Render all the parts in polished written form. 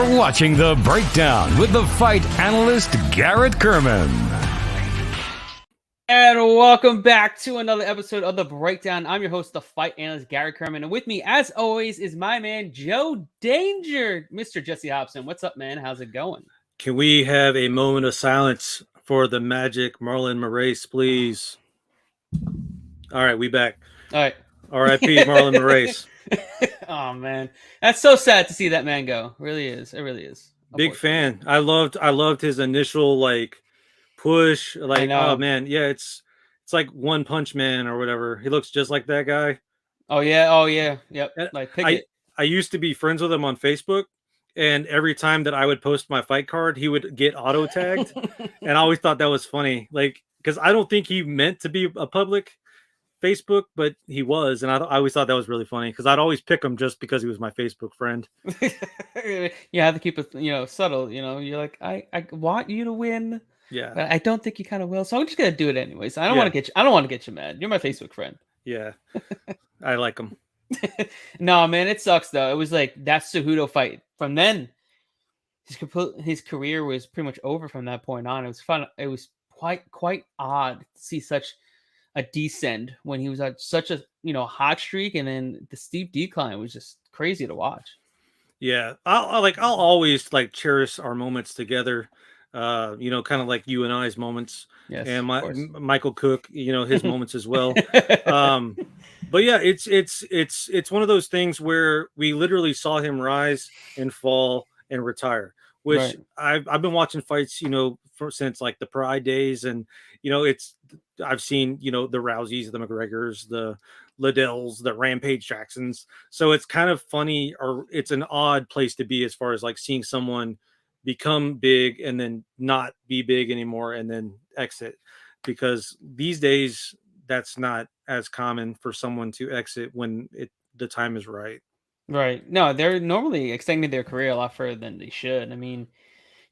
You're watching The Breakdown with the fight analyst Garrett Kerman. And welcome back to another episode of The Breakdown. I'm your host, the fight analyst Garrett Kerman. And with me, as always, is my man, Joe Danger, Mr. Jesse Hobson. What's up, man? How's it going? Can we have a moment of silence for the magic Marlon Moraes, please? All right, we back. All right. R.I.P. Marlon Moraes. Oh, man. That's so sad to see that man go. It really is. It really is. Big fan. I loved his initial push. Oh man, yeah, it's like One Punch Man or whatever. He looks just like that guy. Oh yeah. Yep. I used to be friends with him on Facebook, and every time that I would post my fight card, he would get auto tagged, and I always thought that was funny. Because I don't think he meant to be a public Facebook, but he was, and I always thought that was really funny because I'd always pick him just because he was my Facebook friend. You have to keep it, subtle. You're like, I want you to win. Yeah, but I don't think you kind of will, so I'm just gonna do it anyways. I don't want to get you mad. You're my Facebook friend. Yeah, I like him. No, man, it sucks though. It was like that Cejudo fight. From then, his career was pretty much over from that point on. It was fun. It was quite odd to see such a descend when he was at such a hot streak, and then the steep decline was just crazy to watch. Yeah, I'll always cherish our moments together. Kind of like you and I's moments, yes, and Michael Cook, his moments as well. But yeah, it's one of those things where we literally saw him rise and fall and retire. Which right. I've been watching fights, since the Pride days, and I've seen the Rouseys, the McGregors, the Liddells, the Rampage Jacksons. So it's kind of funny, or it's an odd place to be as far as seeing someone become big and then not be big anymore and then exit, because these days that's not as common for someone to exit when the time is right. Right. No, they're normally extending their career a lot further than they should. I mean,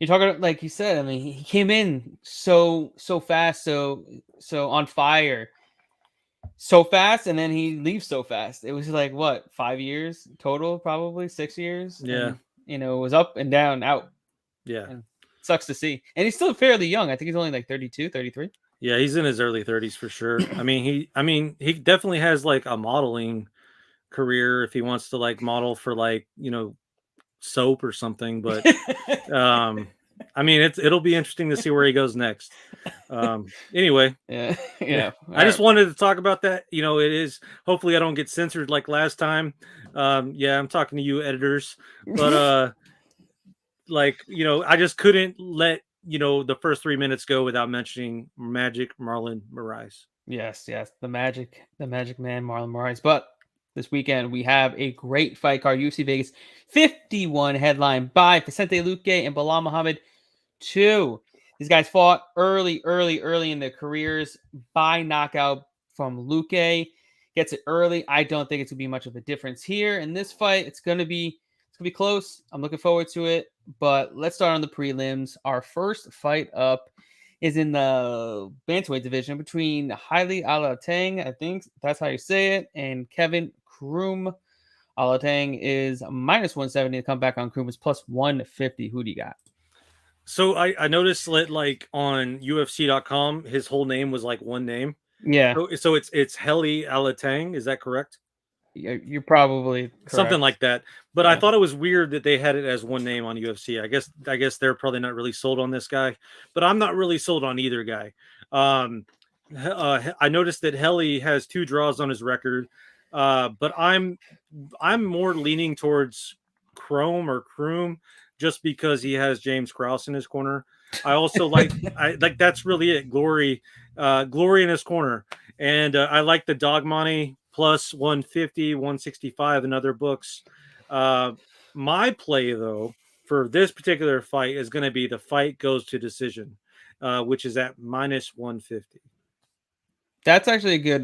you're talking like you said. I mean, he came in so fast, so on fire, so fast, and then he leaves so fast. It was 5 years total, probably 6 years. Yeah. And, it was up and down, out. Yeah. And sucks to see. And he's still fairly young. I think he's only 32, 33. Yeah, he's in his early 30s for sure. I mean, he definitely has a modeling career if he wants to model for soap or something, but I mean it'll be interesting to see where he goes next. Anyway, yeah. I just wanted to talk about that. It is, hopefully I don't get censored like last time. I'm talking to you editors, but I just couldn't let the first 3 minutes go without mentioning Magic Marlon Moraes. Yes, the magic man Marlon Moraes. But this weekend, we have a great fight card. UFC Vegas 51 headline by Vicente Luque and Belal Muhammad 2. These guys fought early in their careers by knockout from Luque. Gets it early. I don't think it's going to be much of a difference here. In this fight, it's going to be close. I'm looking forward to it. But let's start on the prelims. Our first fight up is in the bantamweight division between Haile Alateng, I think that's how you say it, and Kevin Kroom. Alateng is minus 170 to come back on. Kroom is plus 150. Who do you got? So I noticed that on UFC.com, his whole name was one name. Yeah. So it's Haile Alateng. Is that correct? You're probably correct. Something like that. But yeah. I thought it was weird that they had it as one name on UFC. I guess they're probably not really sold on this guy, but I'm not really sold on either guy. I noticed that Haile has 2 draws on his record, but I'm more leaning towards Kroom just because he has James Krause in his corner. I also that's really it. Glory in his corner, and I like the dog money. Plus 150, 165 in other books. My play, though, for this particular fight is going to be the fight goes to decision, which is at minus 150. That's actually a good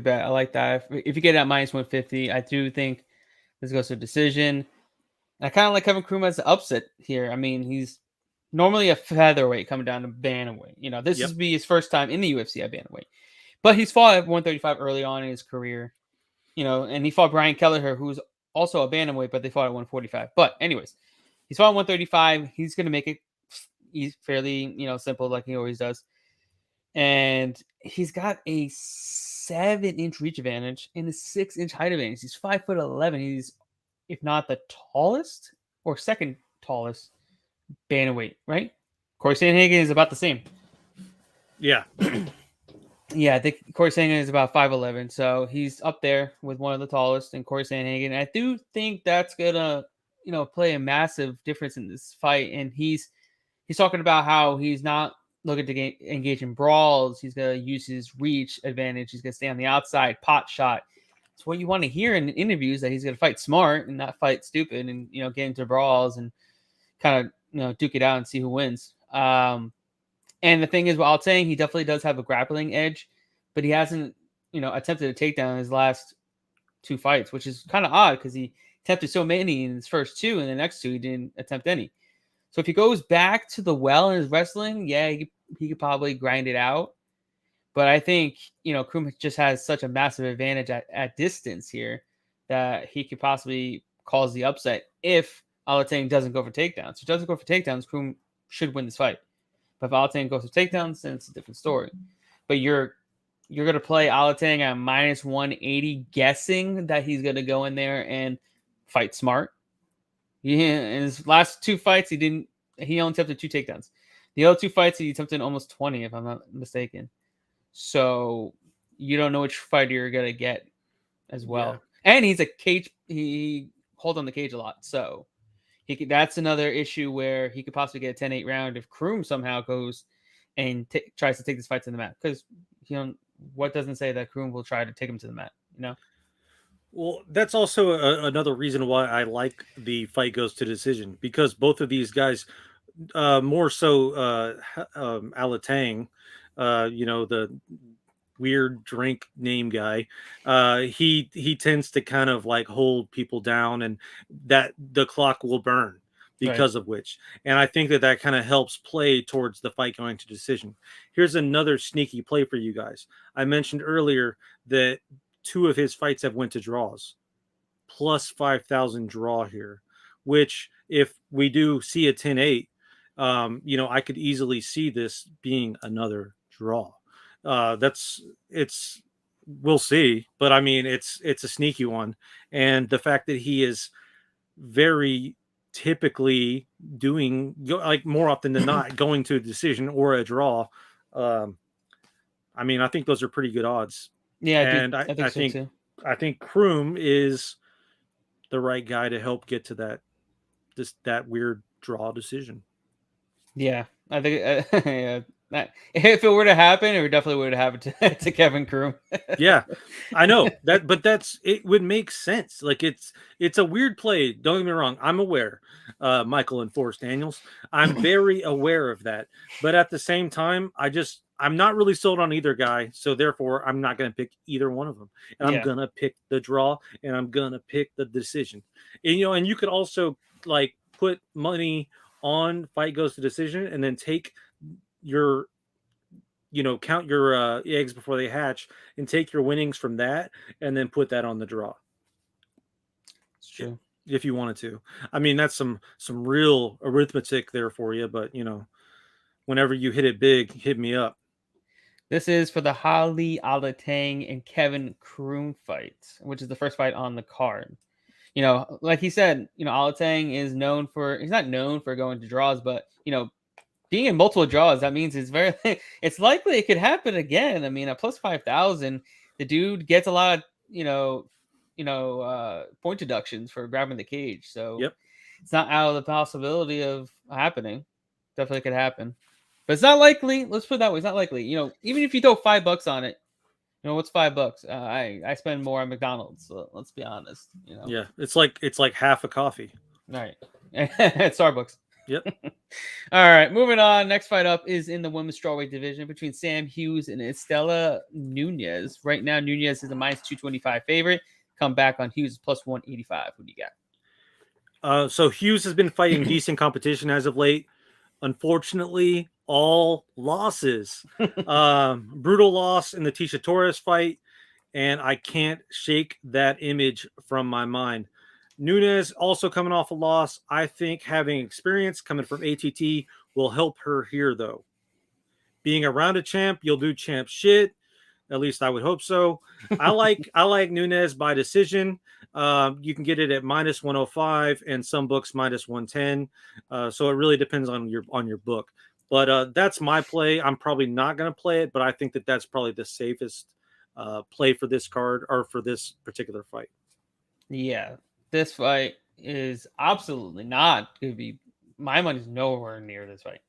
bet. I like that. If you get it at minus 150, I do think this goes to decision. I kind of like Kevin Kroom as the upset here. I mean, he's normally a featherweight coming down to bantamweight. This will be his first time in the UFC at bantamweight. But he's fought at 135 early on in his career, and he fought Brian Kelleher, who's also a bantamweight, but they fought at 145. But anyways, He's fought 135. He's going to make it fairly, simple like he always does. And he's got a 7-inch reach advantage and a 6-inch height advantage. He's 5'11". He's, if not the tallest or second tallest bantamweight, right? Corey Sandhagen is about the same. Yeah. Yeah, I think Corey Sandhagen is about 5'11", so he's up there with one of the tallest and Corey Sandhagen. I do think that's gonna, play a massive difference in this fight. And he's talking about how he's not looking to engage in brawls. He's gonna use his reach advantage. He's gonna stay on the outside, pot shot. It's what you want to hear in interviews, that he's gonna fight smart and not fight stupid, and get into brawls and kind of duke it out and see who wins. And the thing is, while saying he definitely does have a grappling edge, but he hasn't, attempted a takedown in his last 2 fights, which is kind of odd because he attempted so many in his first 2, and the next 2 he didn't attempt any. So if he goes back to the well in his wrestling, yeah, he could probably grind it out. But I think, Kroom just has such a massive advantage at distance here that he could possibly cause the upset if Alateng doesn't go for takedowns. If he doesn't go for takedowns, Kroom should win this fight. But if Alateng goes for takedowns, then it's a different story. But you're going to play Alateng at minus 180, guessing that he's going to go in there and fight smart. Yeah, in his last 2 fights, he only attempted 2 takedowns. The other 2 fights, he attempted almost 20, if I'm not mistaken. So you don't know which fighter you're going to get as well. Yeah. And he's a cage. He holds on the cage a lot. So that's another issue where he could possibly get a 10-8 round if Kroom somehow goes and tries to take this fight to the mat. Because, what doesn't say that Kroom will try to take him to the mat, Well, that's also another reason why I like the fight goes to decision, because both of these guys, more so Alateng, the weird drink name guy, he tends to kind of like hold people down, and that the clock will burn because of which. And I think that kind of helps play towards the fight going to decision. Here's another sneaky play for you guys. I mentioned earlier that 2 of his fights have went to draws, plus 5,000 draw here, which if we do see a 10-8, I could easily see this being another draw. We'll see, but I mean, it's a sneaky one. And the fact that he is very typically doing, like, more often than not going to a decision or a draw. I mean, I think those are pretty good odds. Yeah, and I think so too. I think Kroom is the right guy to help get to that weird draw decision. Yeah, I think if it were to happen, it definitely would have happened to Kevin Kroom. Yeah, I know that, but it would make sense. Like, it's a weird play. Don't get me wrong. I'm aware, Michael and Forrest Daniels. I'm very aware of that. But at the same time, I'm not really sold on either guy. So therefore, I'm not going to pick either one of them. And I'm going to pick the draw, and I'm going to pick the decision. And, and you could also like put money on fight goes to decision, and then take your, count your eggs before they hatch, and take your winnings from that, and then put that on the draw. It's true. If you wanted to. I mean, that's some real arithmetic there for you, but whenever you hit it big, hit me up. This is for the Holly Alateng and Kevin Kroom fight, which is the first fight on the card. Like he said, Alateng is he's not known for going to draws, but, being in multiple draws, that means it's likely it could happen again. I mean, at plus 5,000, the dude gets a lot of, point deductions for grabbing the cage. So It's not out of the possibility of happening. Definitely could happen, but it's not likely. Let's put it that way. It's not likely. Even if you throw $5 on it, what's $5? I spend more on McDonald's. So let's be honest. Yeah, it's like half a coffee. Right. At Starbucks. Yep. All right, moving on. Next fight up is in the women's strawweight division between Sam Hughes and Estella Nunez. Right now, Nunez is a minus 225 favorite. Come back on Hughes plus 185. What do you got? So Hughes has been fighting decent competition as of late. Unfortunately, all losses. Brutal loss in the Tisha Torres fight, and I can't shake that image from my mind. Nunez also coming off a loss. I think having experience coming from ATT will help her here, though. Being around a champ, you'll do champ shit. At least I would hope so. I like Nunez by decision. You can get it at -105 and some books -110. So it really depends on your book. But that's my play. I'm probably not going to play it, but I think that that's probably the safest play for this card or for this particular fight. Yeah, this fight is absolutely not going to be. My money's nowhere near this fight.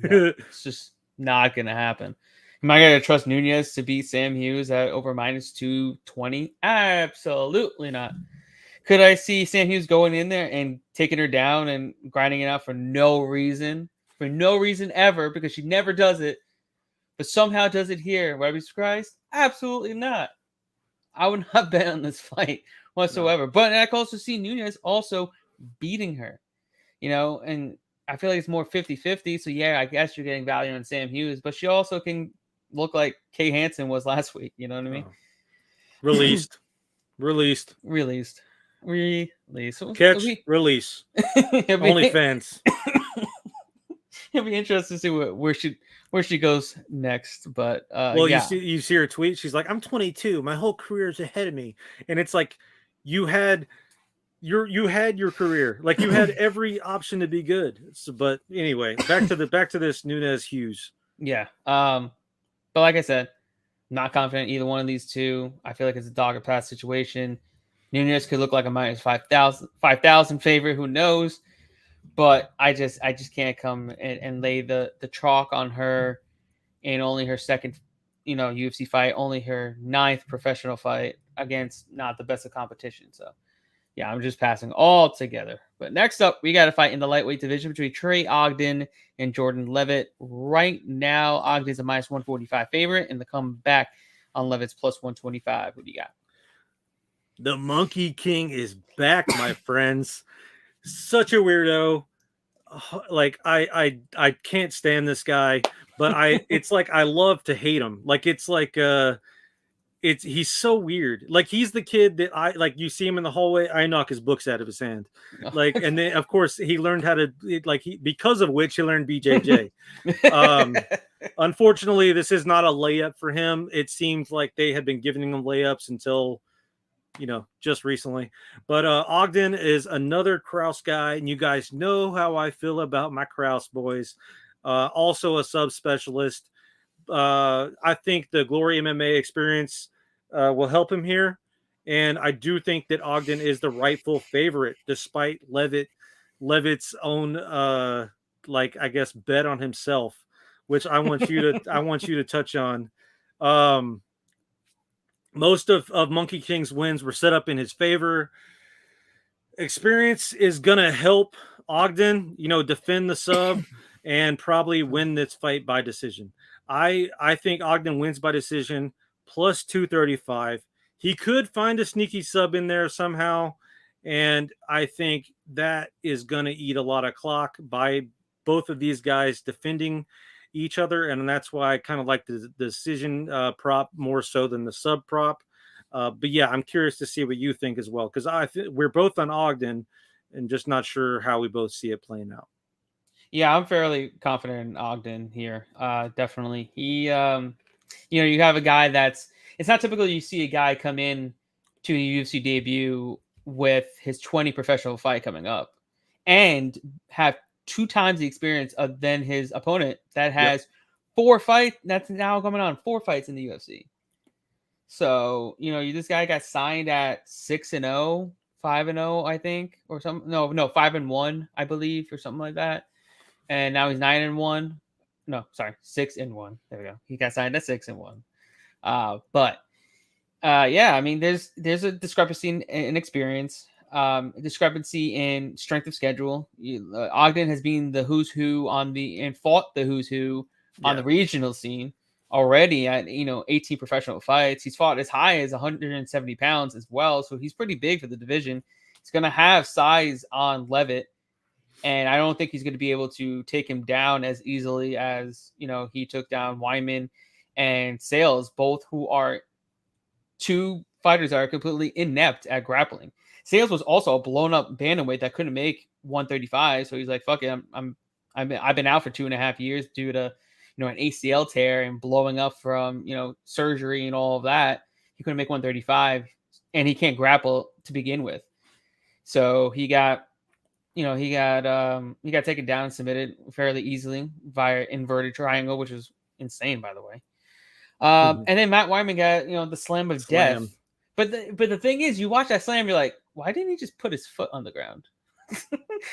No, it's just not going to happen. Am I going to trust Nunez to beat Sam Hughes at over -220? Absolutely not. Could I see Sam Hughes going in there and taking her down and grinding it out for no reason ever, because she never does it, but somehow does it here? Would I be surprised? Absolutely not. I would not bet on this fight whatsoever. No. But I can also see Nunez also beating her, and I feel like it's more 50-50. So, yeah, I guess you're getting value on Sam Hughes, but she also can look like Kay Hansen was last week. You know what I mean? Released. Catch, release. OnlyFans. It'll be interesting to see where she goes next. But yeah. you see her tweet. She's like, "I'm 22. My whole career is ahead of me," and it's like you had your career, like you had every option to be good. So, but anyway, back to this Nunez Hughes. Yeah. But like I said, not confident either one of these two. I feel like it's a dog or pass situation. Nunez could look like a -5,000 favorite. Who knows? But I just can't come and lay the chalk on her in only her second, UFC fight, only her 9th professional fight against not the best of competition. So, yeah, I'm just passing all together. But next up, we got a fight in the lightweight division between Trey Ogden and Jordan Levitt. Right now, Ogden's a -145 favorite, and the comeback on Levitt's +125. What do you got? The Monkey King is back, my friends. Such a weirdo. Like I can't stand this guy, but it's like I love to hate him. Like it's like he's so weird. Like he's the kid that you see him in the hallway, I knock his books out of his hand. Like, and then of course he learned how to because of which he learned BJJ. Unfortunately, this is not a layup for him. It seems like they had been giving him layups until just recently. But Ogden is another Krause guy, and you guys know how I feel about my Krause boys. Also a subspecialist. I think the Glory MMA experience will help him here, and I do think that Ogden is the rightful favorite, despite Levitt's own I guess bet on himself, which I want you to touch on. Most of Monkey King's wins were set up in his favor. Experience is going to help Ogden, defend the sub and probably win this fight by decision. I think Ogden wins by decision +235. He could find a sneaky sub in there somehow, and I think that is going to eat a lot of clock by both of these guys defending each other, and that's why I kind of like the decision prop more so than the sub prop. But yeah, I'm curious to see what you think as well, because we're both on Ogden and just not sure how we both see it playing out. Yeah, I'm fairly confident in Ogden here. Definitely. He, you have a guy it's not typical you see a guy come in to the UFC debut with his 20 professional fight coming up and have 2 times the experience than his opponent that has 4 fights. That's now coming on 4 fights in the UFC. So, this guy got signed at 6-0, 5-0, I think, or something. No, 5-1, I believe, or something like that. And now he's 9-1. No, sorry, 6-1. There we go. He got signed at 6-1. Yeah, I mean, there's a discrepancy in experience. Discrepancy in strength of schedule. Ogden has been the who's who and fought the who's who on the regional scene already at 18 professional fights. He's fought as high as 170 pounds as well, so he's pretty big for the division. He's going to have size on Levitt, and I don't think he's going to be able to take him down as easily as he took down Wyman and Sales, both who are 2 fighters that are completely inept at grappling. Sales was also a blown up bantamweight that couldn't make 135. So he's like, fuck it. I've been out for 2.5 years due to, an ACL tear and blowing up from, surgery and all of that. He couldn't make 135 and he can't grapple to begin with. So he got taken down and submitted fairly easily via inverted triangle, which was insane, by the way. And then Matt Wyman got, the slam of death. But the thing is, you watch that slam, you're like, why didn't he just put his foot on the ground?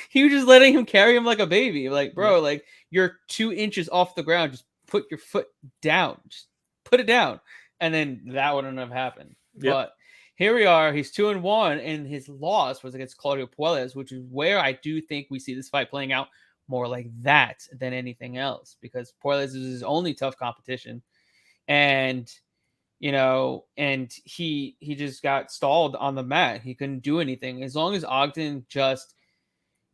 He was just letting him carry him like a baby. Like, bro, like you're 2 inches off the ground. Just put your foot down. Just put it down. And then that wouldn't have happened. Yep. But here we are. He's 2-1, and his loss was against Claudio Puelles, which is where I do think we see this fight playing out more like that than anything else, because Puelles is his only tough competition. And and he just got stalled on the mat. He couldn't do anything. As long as Ogden just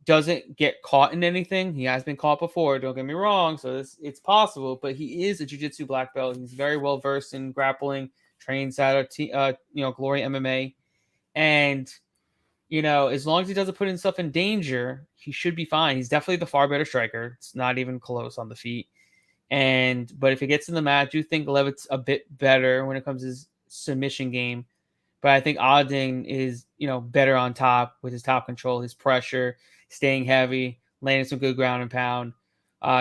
doesn't get caught in anything, he has been caught before, don't get me wrong, so it's possible, but he is a jiu-jitsu black belt. He's very well versed in grappling, trains out of Glory MMA, and as long as he doesn't put himself in danger, he should be fine. He's definitely the far better striker. It's not even close on the feet. But if it gets in the mat, I do think Levitt's a bit better when it comes to his submission game. But I think Ogden is, better on top with his top control, his pressure, staying heavy, landing some good ground and pound,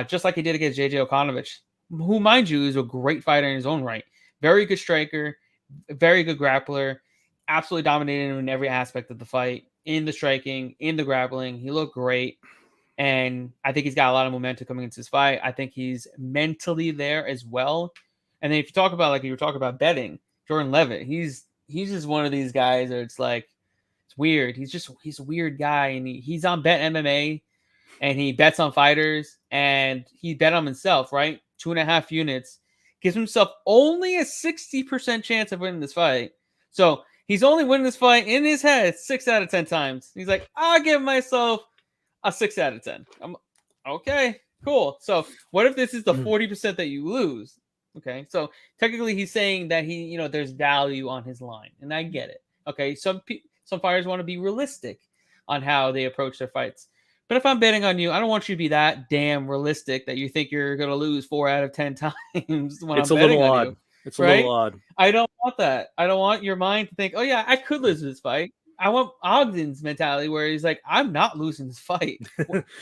just like he did against JJ Okanovich, who, mind you, is a great fighter in his own right. Very good striker, very good grappler, absolutely dominated him in every aspect of the fight, in the striking, in the grappling. He looked great. And I think he's got a lot of momentum coming into this fight. I think he's mentally there as well. And then if you talk about, like you were talking about betting, Jordan Levitt, he's just one of these guys that it's like, it's weird. He's a weird guy. And he's on Bet MMA and he bets on fighters and he bet on himself, right? 2.5 units. Gives himself only a 60% chance of winning this fight. So he's only winning this fight in his head 6 out of 10 times. He's like, I'll give myself a 6 out of 10. I'm okay, cool. So what if this is the 40% that you lose? Okay, so technically he's saying that there's value on his line, and I get it. Okay, some fighters want to be realistic on how they approach their fights. But if I'm betting on you, I don't want you to be that damn realistic that you think you're going to lose 4 out of 10 times when I'm betting on you. It's a little odd. I don't want that. I don't want your mind to think, oh yeah, I could lose this fight. I want Ogden's mentality where he's like, I'm not losing this fight.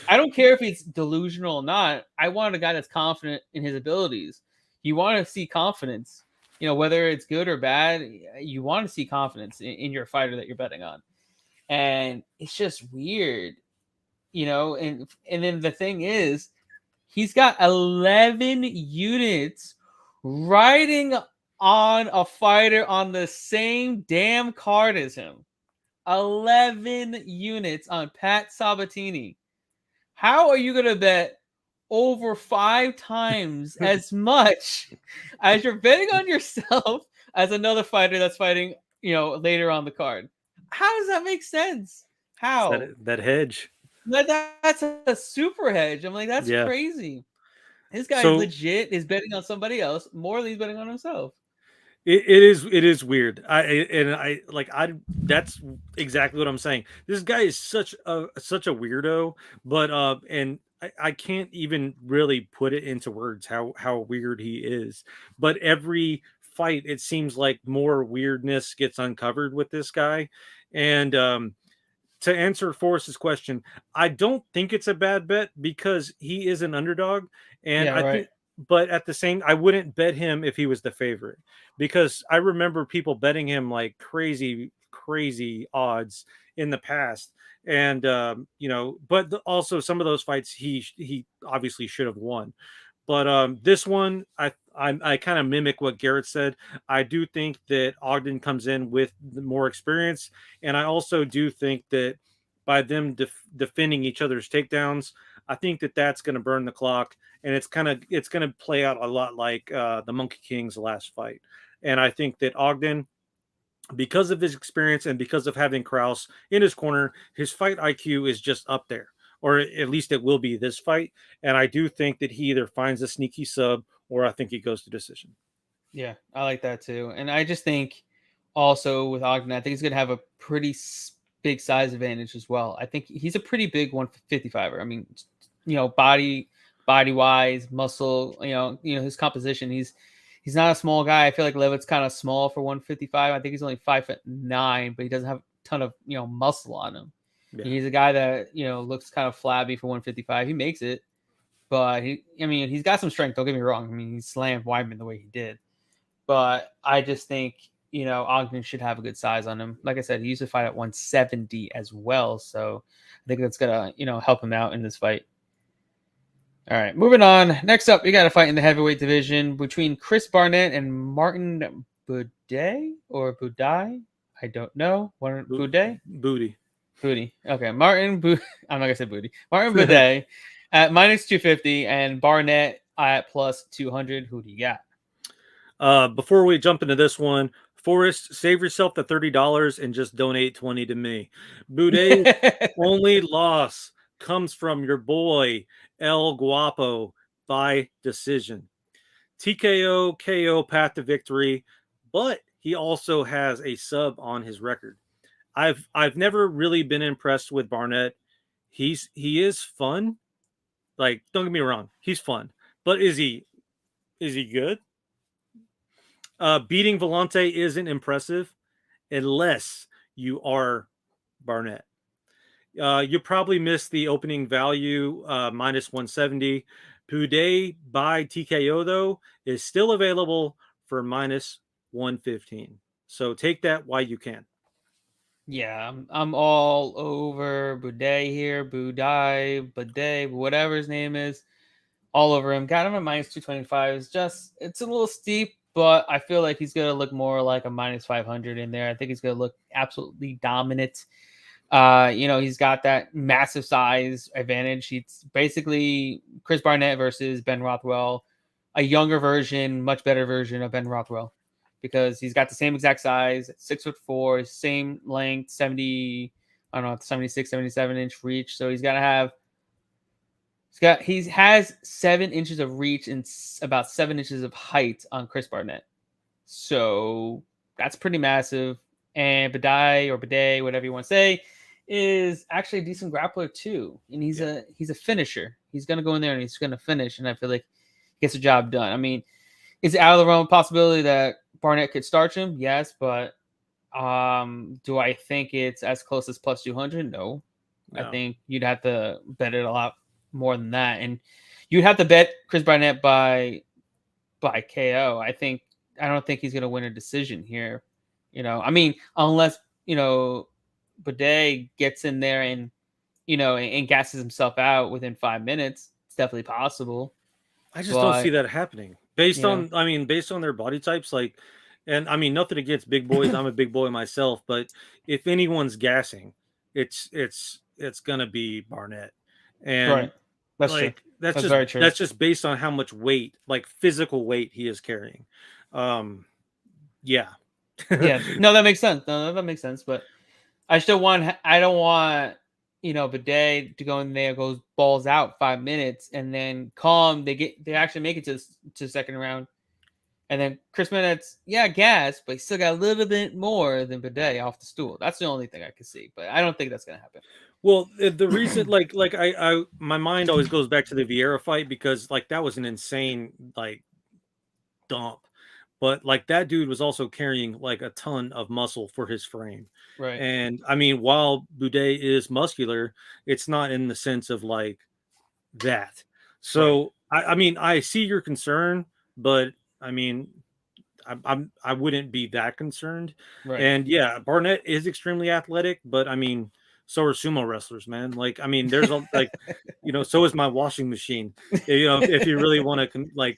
I don't care if it's delusional or not. I want a guy that's confident in his abilities. You want to see confidence, whether it's good or bad, you want to see confidence in your fighter that you're betting on. And it's just weird, and then the thing is, he's got 11 units riding on a fighter on the same damn card as him. 11 units on Pat Sabatini. How are you going to bet over 5 times as much as you're betting on yourself as another fighter that's fighting, later on the card? How does that make sense? How? That hedge. That's a super hedge. I'm like, that's crazy. This guy legit is betting on somebody else more than he's betting on himself. It is weird. That's exactly what I'm saying. This guy is such a weirdo, but I can't even really put it into words how weird he is. But every fight, it seems like more weirdness gets uncovered with this guy. And to answer Forrest's question, I don't think it's a bad bet because he is an underdog, and think. But at the same, I wouldn't bet him if he was the favorite, because I remember people betting him like crazy odds in the past. And, but also some of those fights he obviously should have won. But this one, I kind of mimic what Garrett said. I do think that Ogden comes in with more experience. And I also do think that by them defending each other's takedowns, I think that that's going to burn the clock. And it's going to play out a lot like the Monkey King's last fight. And I think that Ogden, because of his experience and because of having Krause in his corner, his fight IQ is just up there, or at least it will be this fight. And I do think that he either finds a sneaky sub or I think he goes to decision. Yeah, I like that too. And I just think also with Ogden, I think he's going to have a pretty big size advantage as well. I think he's a pretty big 155er. I mean, body wise, muscle, his composition. He's not a small guy. I feel like Levitt's kind of small for 155. I think he's only 5'9", but he doesn't have a ton of muscle on him. Yeah. He's a guy that looks kind of flabby for 155. He makes it, but he's got some strength. Don't get me wrong. I mean, he slammed Weidman the way he did, but I just think Ogden should have a good size on him. Like I said, he used to fight at 170 as well, so I think that's gonna help him out in this fight. All right, moving on. Next up, we got a fight in the heavyweight division between Chris Barnett and Martin Budday or Budday. I don't know. Budday? Booty. Okay, I'm not gonna say booty. Martin Budday at -250 and Barnett at +200. Who do you got? Before we jump into this one, Forrest, save yourself the $30 and just donate 20 to me. Budday's only loss comes from your boy El Guapo by decision. TKO, KO path to victory, but he also has a sub on his record. I've never really been impressed with Barnett. He is fun. Like, don't get me wrong, he's fun. But is he good? Beating Vicente isn't impressive unless you are Barnett. You probably missed the opening value, -170. Budday by TKO, though, is still available for -115. So take that while you can. Yeah, I'm all over Budday here. Budday, whatever his name is. All over him. Got him at -225. It's a little steep, but I feel like he's going to look more like a -500 in there. I think he's going to look absolutely dominant. He's got that massive size advantage. He's basically Chris Barnett versus Ben Rothwell, a younger version, much better version of Ben Rothwell, because he's got the same exact size, 6'4", same length, 76, 77 inch reach. So he has 7 inches of reach and about 7 inches of height on Chris Barnett. So that's pretty massive. And Budday, whatever you want to say, is actually a decent grappler too. And he's a finisher. He's going to go in there and he's going to finish. And I feel like he gets the job done. I mean, is it out of the realm of possibility that Barnett could starch him? Yes. But do I think it's as close as +200? No. I think you'd have to bet it a lot more than that. And you'd have to bet Chris Barnett by KO. I don't think he's going to win a decision here. Unless, Budday gets in there and, and gasses himself out within 5 minutes. It's definitely possible. I just don't see that happening based on their body types. Like, and I mean, nothing against big boys. I'm a big boy myself, but if anyone's gassing, it's going to be Barnett. And right. That's true. That's just very true. That's just based on how much weight, like physical weight, he is carrying. Yeah. No, that makes sense. That makes sense. But I don't want, Budday to go in there, goes balls out 5 minutes, and then they actually make it to the second round. And then Chris Barnett's, gas, but he still got a little bit more than Budday off the stool. That's the only thing I can see, but I don't think that's going to happen. Well, the reason, I my mind always goes back to the Vieira fight, because that was an insane dump, but that dude was also carrying a ton of muscle for his frame, right? And I mean, while Budday is muscular, it's not in the sense of that. So right. I see your concern, but I wouldn't be that concerned. Right. And Barnett is extremely athletic, but so are sumo wrestlers, man. There's so is my washing machine. If you really want to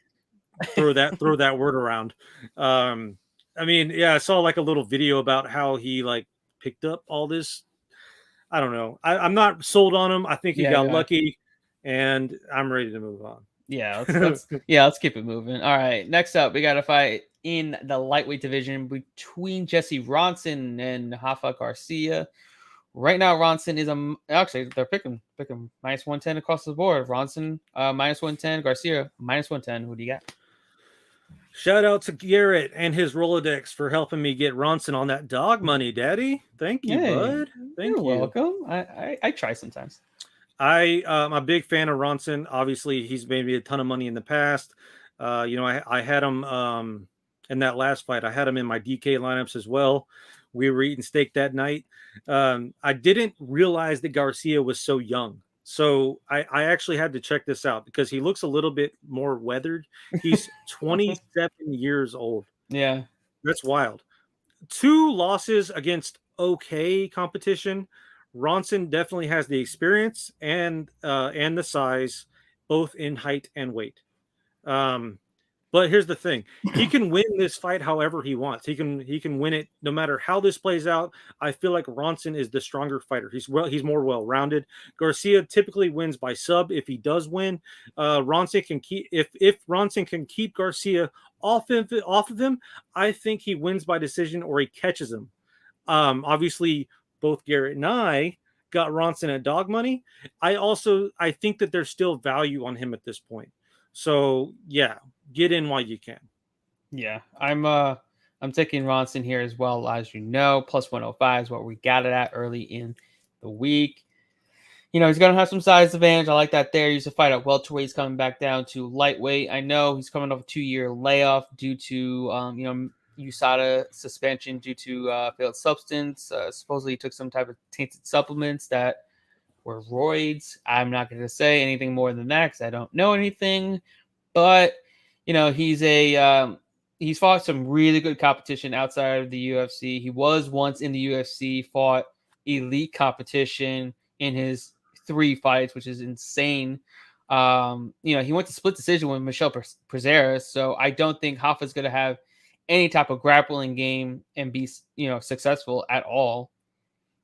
throw that word around. I saw a little video about how he picked up all this. I don't know. I'm not sold on him. I think he got lucky, and I'm ready to move on. Yeah, let's keep it moving. All right, next up, we got a fight in the lightweight division between Jesse Ronson and Hoffa Garcia. Right now, Ronson is actually they're picking -110 across the board. Ronson -110, Garcia -110. Who do you got? Shout out to Garrett and his Rolodex for helping me get Ronson on that dog money, Daddy. Thank you, bud. Thank You're you. welcome. I try sometimes. I'm a big fan of Ronson. Obviously, he's made me a ton of money in the past. I had him in that last fight. I had him in my DK lineups as well. We were eating steak that night. I didn't realize that Garcia was so young. So I actually had to check this out because he looks a little bit more weathered. He's 27 years old. Yeah. That's wild. 2 losses against okay competition. Ronson definitely has the experience and the size, both in height and weight. But here's the thing: he can win this fight however he wants. He can win it no matter how this plays out. I feel like Ronson is the stronger fighter. He's more well-rounded. Garcia typically wins by sub if he does win. Ronson can keep if Ronson can keep Garcia off of him. I think he wins by decision or he catches him. Obviously, both Garrett and I got Ronson at dog money. I think that there's still value on him at this point. So yeah, get in while you can. Yeah, I'm taking Ronson here as well, as you know. Plus 105 is what we got it at early in the week. You know, he's going to have some size advantage. I like that there. He's a fight at welterweight. He's coming back down to lightweight. I know he's coming off a 2-year layoff due to, USADA suspension due to failed substance. Supposedly he took some type of tainted supplements that were roids. I'm not going to say anything more than that because I don't know anything. But, you know, he's fought some really good competition outside of the UFC. He was once in the UFC, fought elite competition in his 3 fights, which is insane. He went to split decision with Michel Prazeres, so I don't think Hoffa's going to have any type of grappling game and be, successful at all.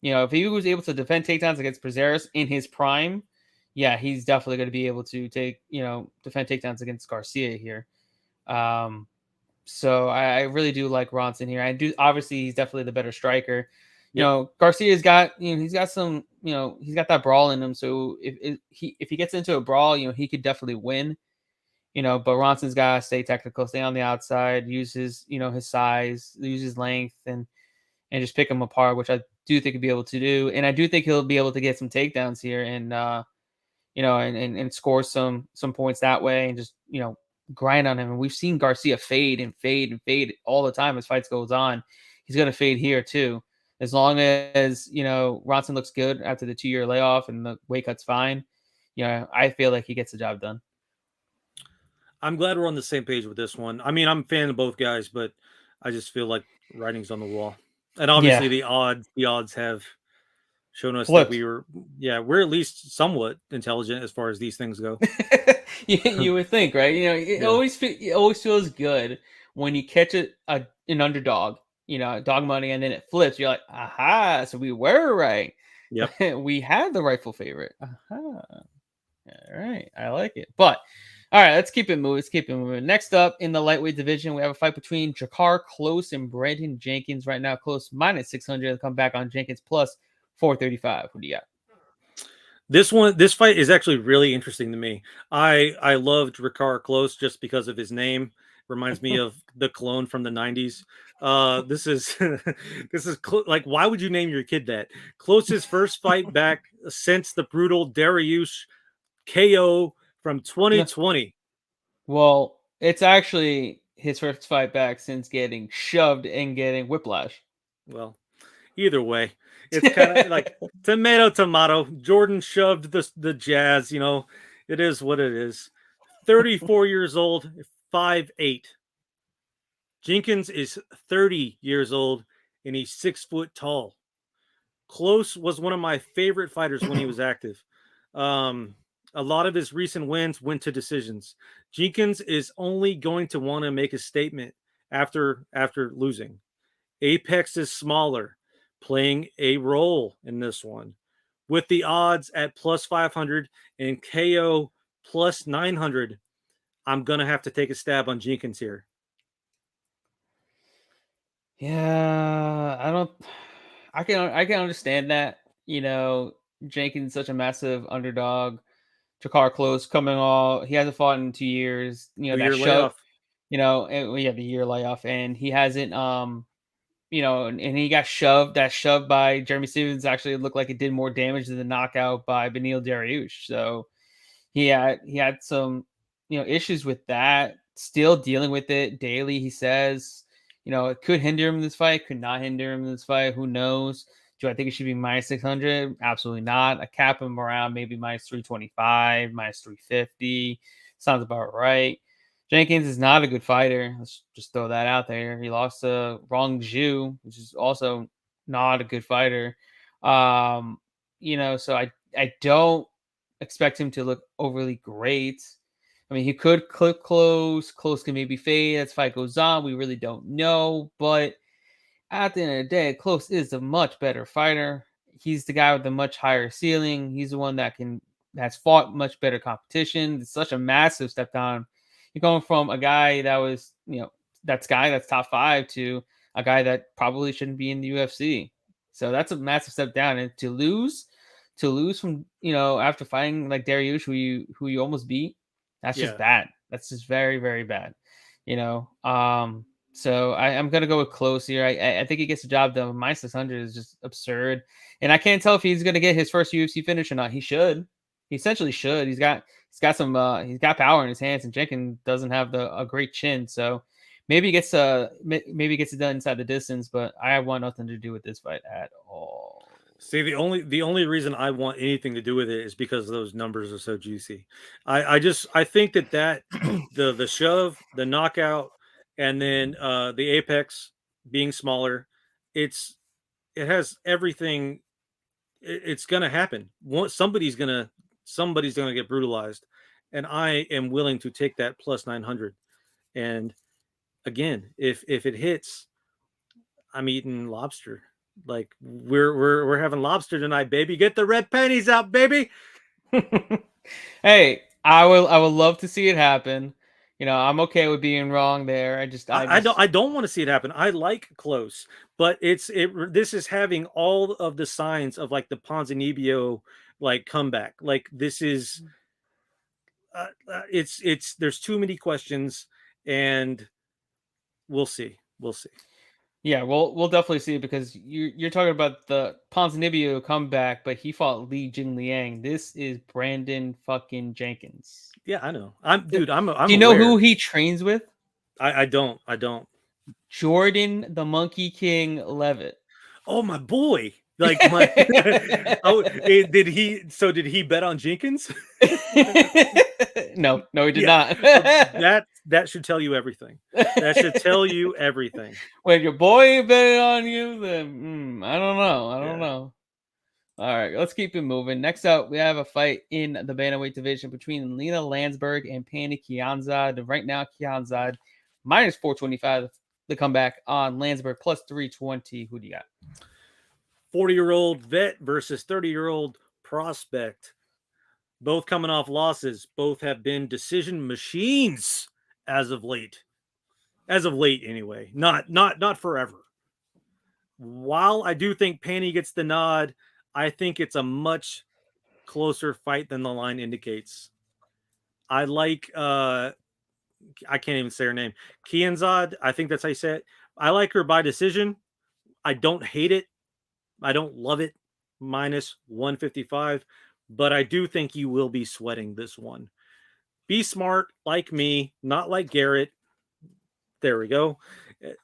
If he was able to defend takedowns against Prazeres in his prime, yeah, he's definitely going to be able to defend takedowns against Garcia here. So I really do like Ronson here. Obviously he's definitely the better striker. Garcia's got, he's got some, he's got that brawl in him. So if he gets into a brawl, he could definitely win. But Ronson's got to stay technical, stay on the outside, use his, his size, use his length, and just pick him apart, which I do think he'll be able to do. And I do think he'll be able to get some takedowns here and, and score some points that way and just, grind on him. And we've seen Garcia fade and fade and fade all the time as fights goes on. He's going to fade here too. As long as, Ronson looks good after the 2-year layoff and the weight cut's fine, I feel like he gets the job done. I'm glad we're on the same page with this one. I mean, I'm a fan of both guys, but I just feel like writing's on the wall. And obviously the odds have shown us that we're at least somewhat intelligent as far as these things go. You would think, right? It always feels good when you catch an underdog, dog money, and then it flips. You're like, aha! So we were right. Yep. We had the rightful favorite. Aha! All right, I like it. But all right, let's keep it moving. Next up in the lightweight division, we have a fight between Jakar Close and Brandon Jenkins. Right now, Close minus 600. Come back on Jenkins plus 435. Who do you got? This fight is actually really interesting to me. I loved Jakar Close just because of his name. Reminds me of the clone from the 90s. This is like, why would you name your kid that? Close's first fight back since the brutal Dariush KO from 2020. Well, it's actually his first fight back since getting shoved and getting whiplash. Well, either way, it's kind of like tomato. Jordan shoved the Jazz. It is what it is. 34 years old, 5'8". Jenkins is 30 years old and he's 6 foot tall. Close was one of my favorite fighters when he was active. A lot of his recent wins went to decisions. Jenkins is only going to want to make a statement after losing. Apex is smaller, playing a role in this one. With the odds at plus 500 and KO plus 900, I'm going to have to take a stab on Jenkins here. Yeah, I can understand that. Jenkins is such a massive underdog. Jakar Close coming off. He hasn't fought in 2 years. That shove. we have the year layoff, and he hasn't, and he got shoved. That shove by Jeremy Stevens actually looked like it did more damage than the knockout by Beneil Dariush. So he had some, issues with that. Still dealing with it daily. He says, it could hinder him in this fight, could not hinder him in this fight. Who knows? Do I think it should be minus 600? Absolutely not. I cap him around maybe minus 325, minus 350. Sounds about right. Jenkins is not a good fighter. Let's just throw that out there. He lost to Rong Zhu, which is also not a good fighter. So I don't expect him to look overly great. I mean, he could clip close. Close can maybe fade as fight goes on. We really don't know. But at the end of the day, Close is a much better fighter. He's the guy with a much higher ceiling. He's the one that's fought much better competition. It's such a massive step down. You're going from a guy that was, that's top 5 to a guy that probably shouldn't be in the UFC. So that's a massive step down. And to lose from, after fighting like Dariush, who you almost beat, that's just bad. That's just very, very bad. So I'm gonna go with Close here. I think he gets the job done. Minus 600 is just absurd, and I can't tell if he's gonna get his first UFC finish or not. He should. He essentially should. He's got he's got power in his hands, and Jenkins doesn't have a great chin, so maybe he gets it done inside the distance. But I want nothing to do with this fight at all. See, the only reason I want anything to do with it is because those numbers are so juicy. I think that the shove, the knockout, and then the apex being smaller, it has everything. It's gonna happen. Somebody's gonna get brutalized, and I am willing to take that plus 900. And again, if it hits, I'm eating lobster. Like we're having lobster tonight, baby. Get the red pennies out, baby. Hey, I would love to see it happen. I'm okay with being wrong there. I don't want to see it happen. I like Close, but this is having all of the signs of like the Ponzinibbio like comeback. Like this is there's too many questions, and we'll see. Yeah, we'll definitely see it, because you're talking about the Ponzinibbio comeback, but he fought Li Jingliang. This is Brandon fucking Jenkins. Yeah, I know. Do you know who he trains with? I don't. Jordan the Monkey King Levitt. Oh, my boy. Like my did he bet on Jenkins? No, he did not. That should tell you everything. That should tell you everything. When your boy betted on you, then I don't know. All right, let's keep it moving. Next up, we have a fight in the bantamweight division between Lena Landsberg and Pannie Kianzad. Right now, Kianzad minus 425. The comeback on Landsberg plus 320. Who do you got? 40-year-old vet versus 30-year-old prospect. Both coming off losses. Both have been decision machines as of late. As of late, anyway. Not forever. While I do think Pannie gets the nod, I think it's a much closer fight than the line indicates. I like I can't even say her name. Kianzad, I think that's how you say it. I like her by decision. I don't hate it. I don't love it. Minus 155. But I do think you will be sweating this one. Be smart like me, not like Garrett. There we go.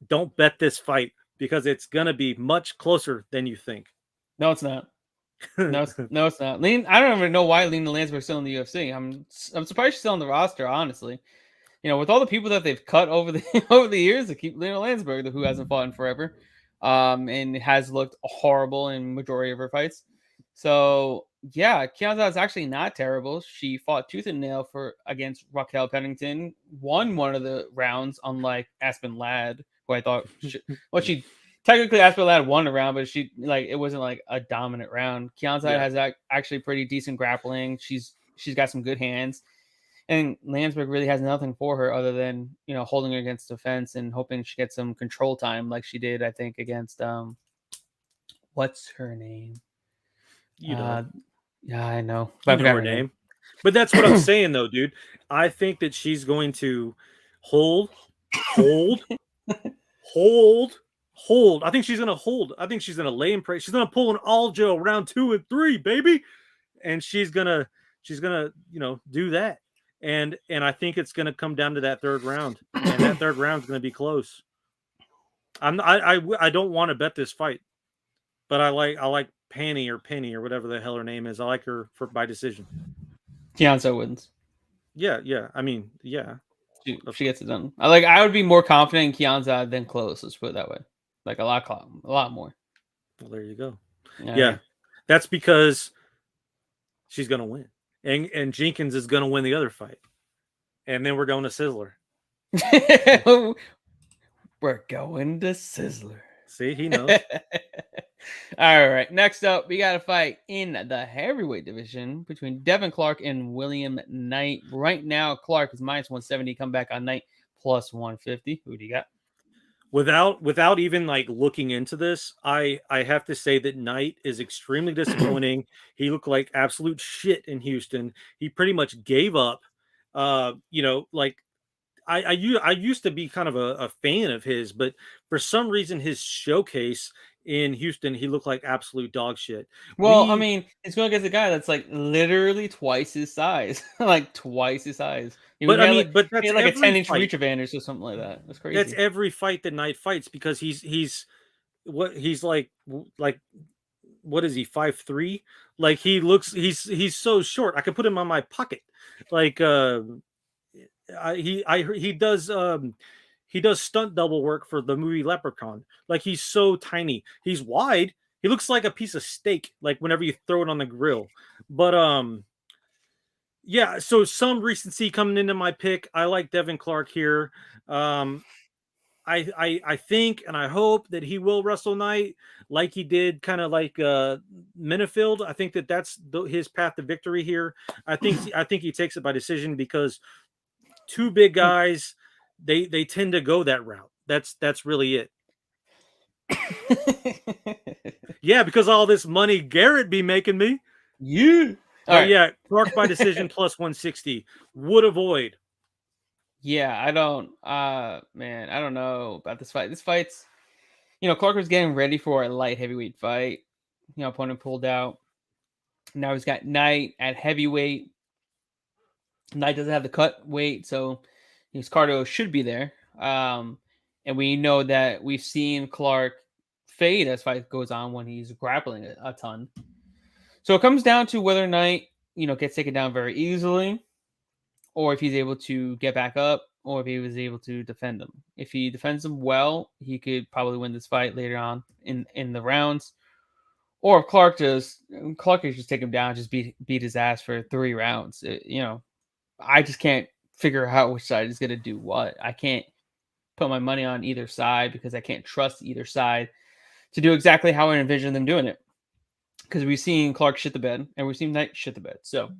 Don't bet this fight, because it's going to be much closer than you think. No, it's not. No, it's not. I don't even know why Lena Landsberg's still in the UFC. I'm surprised she's still on the roster, honestly. With all the people that they've cut over the years to keep Lena Landsberg, who hasn't fought in forever, and has looked horrible in majority of her fights. So yeah, Kianzad is actually not terrible. She fought tooth and nail against Raquel Pennington, won one of the rounds, unlike Aspen Ladd, who I thought she technically Aspen Ladd won a round, but it wasn't like a dominant round. Kianzad has actually pretty decent grappling. She's got some good hands, and Landsberg really has nothing for her other than holding her against the fence and hoping she gets some control time, like she did, I think, against what's her name? Yeah, I know. I know her name. But that's what I'm saying, though, dude. I think that she's going to hold hold, hold. I think she's gonna hold. I think she's gonna lay in praise. She's gonna pull an Aljo round 2 and 3, baby, and she's gonna do that. And I think it's gonna come down to that third round, and that third round is gonna be close. I don't want to bet this fight, but I like Penny or whatever the hell her name is. I like her by decision. Kianza wins. Yeah. I mean, yeah. She gets it done. I would be more confident in Kianza than Close. Let's put it that way. Like a lot more. Well, there you go. Yeah. That's because she's gonna win, and Jenkins is gonna win the other fight, and then we're going to Sizzler. We're going to Sizzler. See, he knows. All right. Next up, we got a fight in the heavyweight division between Devin Clark and William Knight. Right now, Clark is minus 170. Come back on Knight plus 150. Who do you got? Without even looking into this, I have to say that Knight is extremely disappointing. He looked like absolute shit in Houston. He pretty much gave up. I used to be kind of a fan of his, but for some reason his showcase in Houston, he looked like absolute dog shit. Well, I mean, it's going against a guy that's literally twice his size, twice his size. But that's a 10-inch reach advantage or something like that. That's crazy. That's every fight that Knight fights because he's what he's like what is he 5'3"? He's so short. I could put him on my pocket. He does stunt double work for the movie Leprechaun. He's so tiny. He's wide. He looks like a piece of steak. Whenever you throw it on the grill. But yeah. So some recency coming into my pick. I like Devin Clark here. I think and I hope that he will wrestle Knight like he did, kind of like Minifield. I think that's his path to victory here. I think he takes it by decision because two big guys, they tend to go that route. That's really it. Yeah, because all this money Garrett be making me. Yeah. Yeah, Clark by decision plus 160. Would avoid. Yeah, I don't know about this fight. This fight's, Clark was getting ready for a light heavyweight fight. Opponent pulled out. Now he's got Knight at heavyweight. Knight doesn't have the cut weight, so his cardio should be there. And we know that we've seen Clark fade as fight goes on when he's grappling a ton. So it comes down to whether Knight, gets taken down very easily, or if he's able to get back up, or if he was able to defend him. If he defends him well, he could probably win this fight later on in the rounds. Or if Clark could just take him down, just beat his ass for 3 rounds. I just can't figure out which side is going to do what. I can't put my money on either side because I can't trust either side to do exactly how I envision them doing it. Because we've seen Clark shit the bed and we've seen Knight shit the bed. So,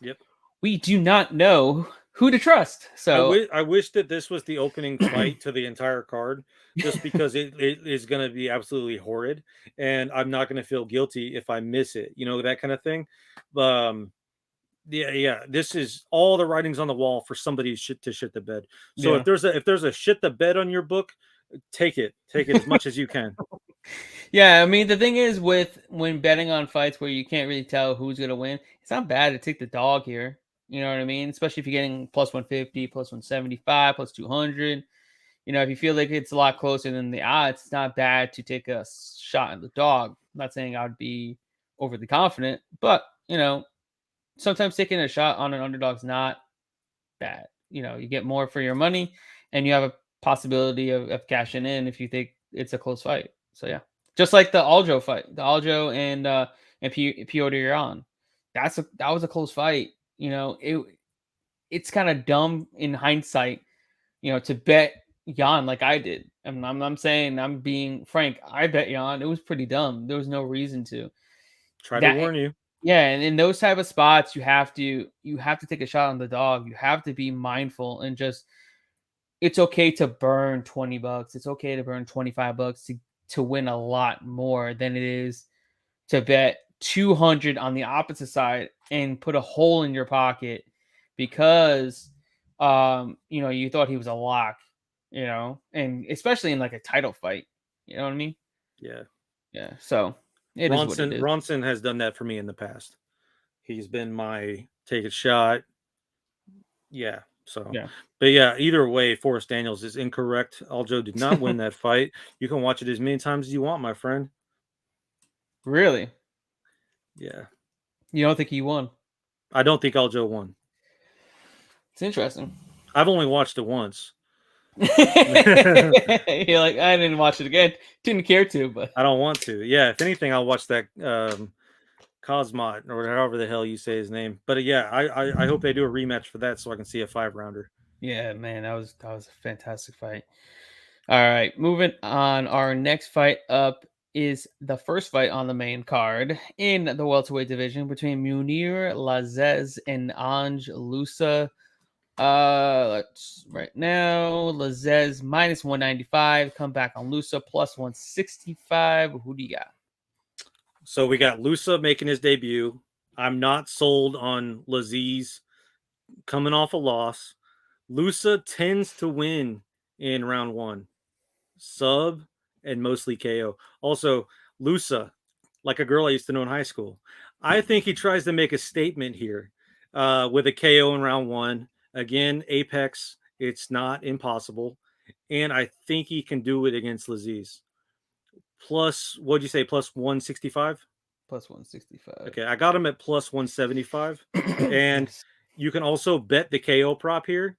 yep, we do not know who to trust. So I wish that this was the opening fight to the entire card, just because it is going to be absolutely horrid, and I'm not going to feel guilty if I miss it. That kind of thing. Yeah. This is all the writings on the wall for somebody to shit the bed. So if there's a shit the bed on your book, take it as much as you can. Yeah, I mean, the thing is when betting on fights where you can't really tell who's going to win, it's not bad to take the dog here. You know what I mean? Especially if you're getting plus 150, plus 175, plus 200. If you feel like it's a lot closer than the odds, it's not bad to take a shot at the dog. I'm not saying I would be overly confident, but, sometimes taking a shot on an underdog's not bad. You get more for your money, and you have a possibility of cashing in if you think it's a close fight. So yeah, just like the Aljo fight, the Aljo and Piotr Jan. That was a close fight. It's kind of dumb in hindsight, to bet Jan like I did. I'm saying, I'm being frank. I bet Jan. It was pretty dumb. There was no reason to. Try to warn you. Yeah, and in those type of spots, you have to take a shot on the dog. You have to be mindful and just. It's okay to burn $20. It's okay to burn $25 to win a lot more than it is to bet 200 on the opposite side and put a hole in your pocket because you thought he was a lock, and especially in like a title fight. You know what I mean? Yeah. Yeah. So it is what it is. Ronson has done that for me in the past. He's been my take a shot. Yeah. So, Yeah. but yeah, either way, Forrest Daniels is incorrect. Aljo did not win that fight. You can watch it as many times as you want, my friend. Really? Yeah. You don't think he won? I don't think Aljo won. It's interesting. I've only watched it once. You're like, I didn't watch it again. Didn't care to, but I don't want to. Yeah. If anything, I'll watch that Cosmot or however the hell you say his name. But yeah, I hope they do a rematch for that so I can see a 5-rounder. yeah, man, that was a fantastic fight. All right, moving on. Our next fight up is the first fight on the main card in the welterweight division between Munir Lazez and Ange Lusa. Let's right now Lazez minus 195. Come back on Lusa plus 165. Who do you got? So we got Lusa making his debut. I'm not sold on Laziz coming off a loss. Lusa tends to win in round 1. Sub and mostly KO. Also, Lusa, like a girl I used to know in high school. I think he tries to make a statement here with a KO in round 1. Again, Apex, it's not impossible. And I think he can do it against Laziz. Plus, what'd you say? Plus 165? Plus 165. Okay, I got him at plus 175. And Yes. you can also bet the KO prop here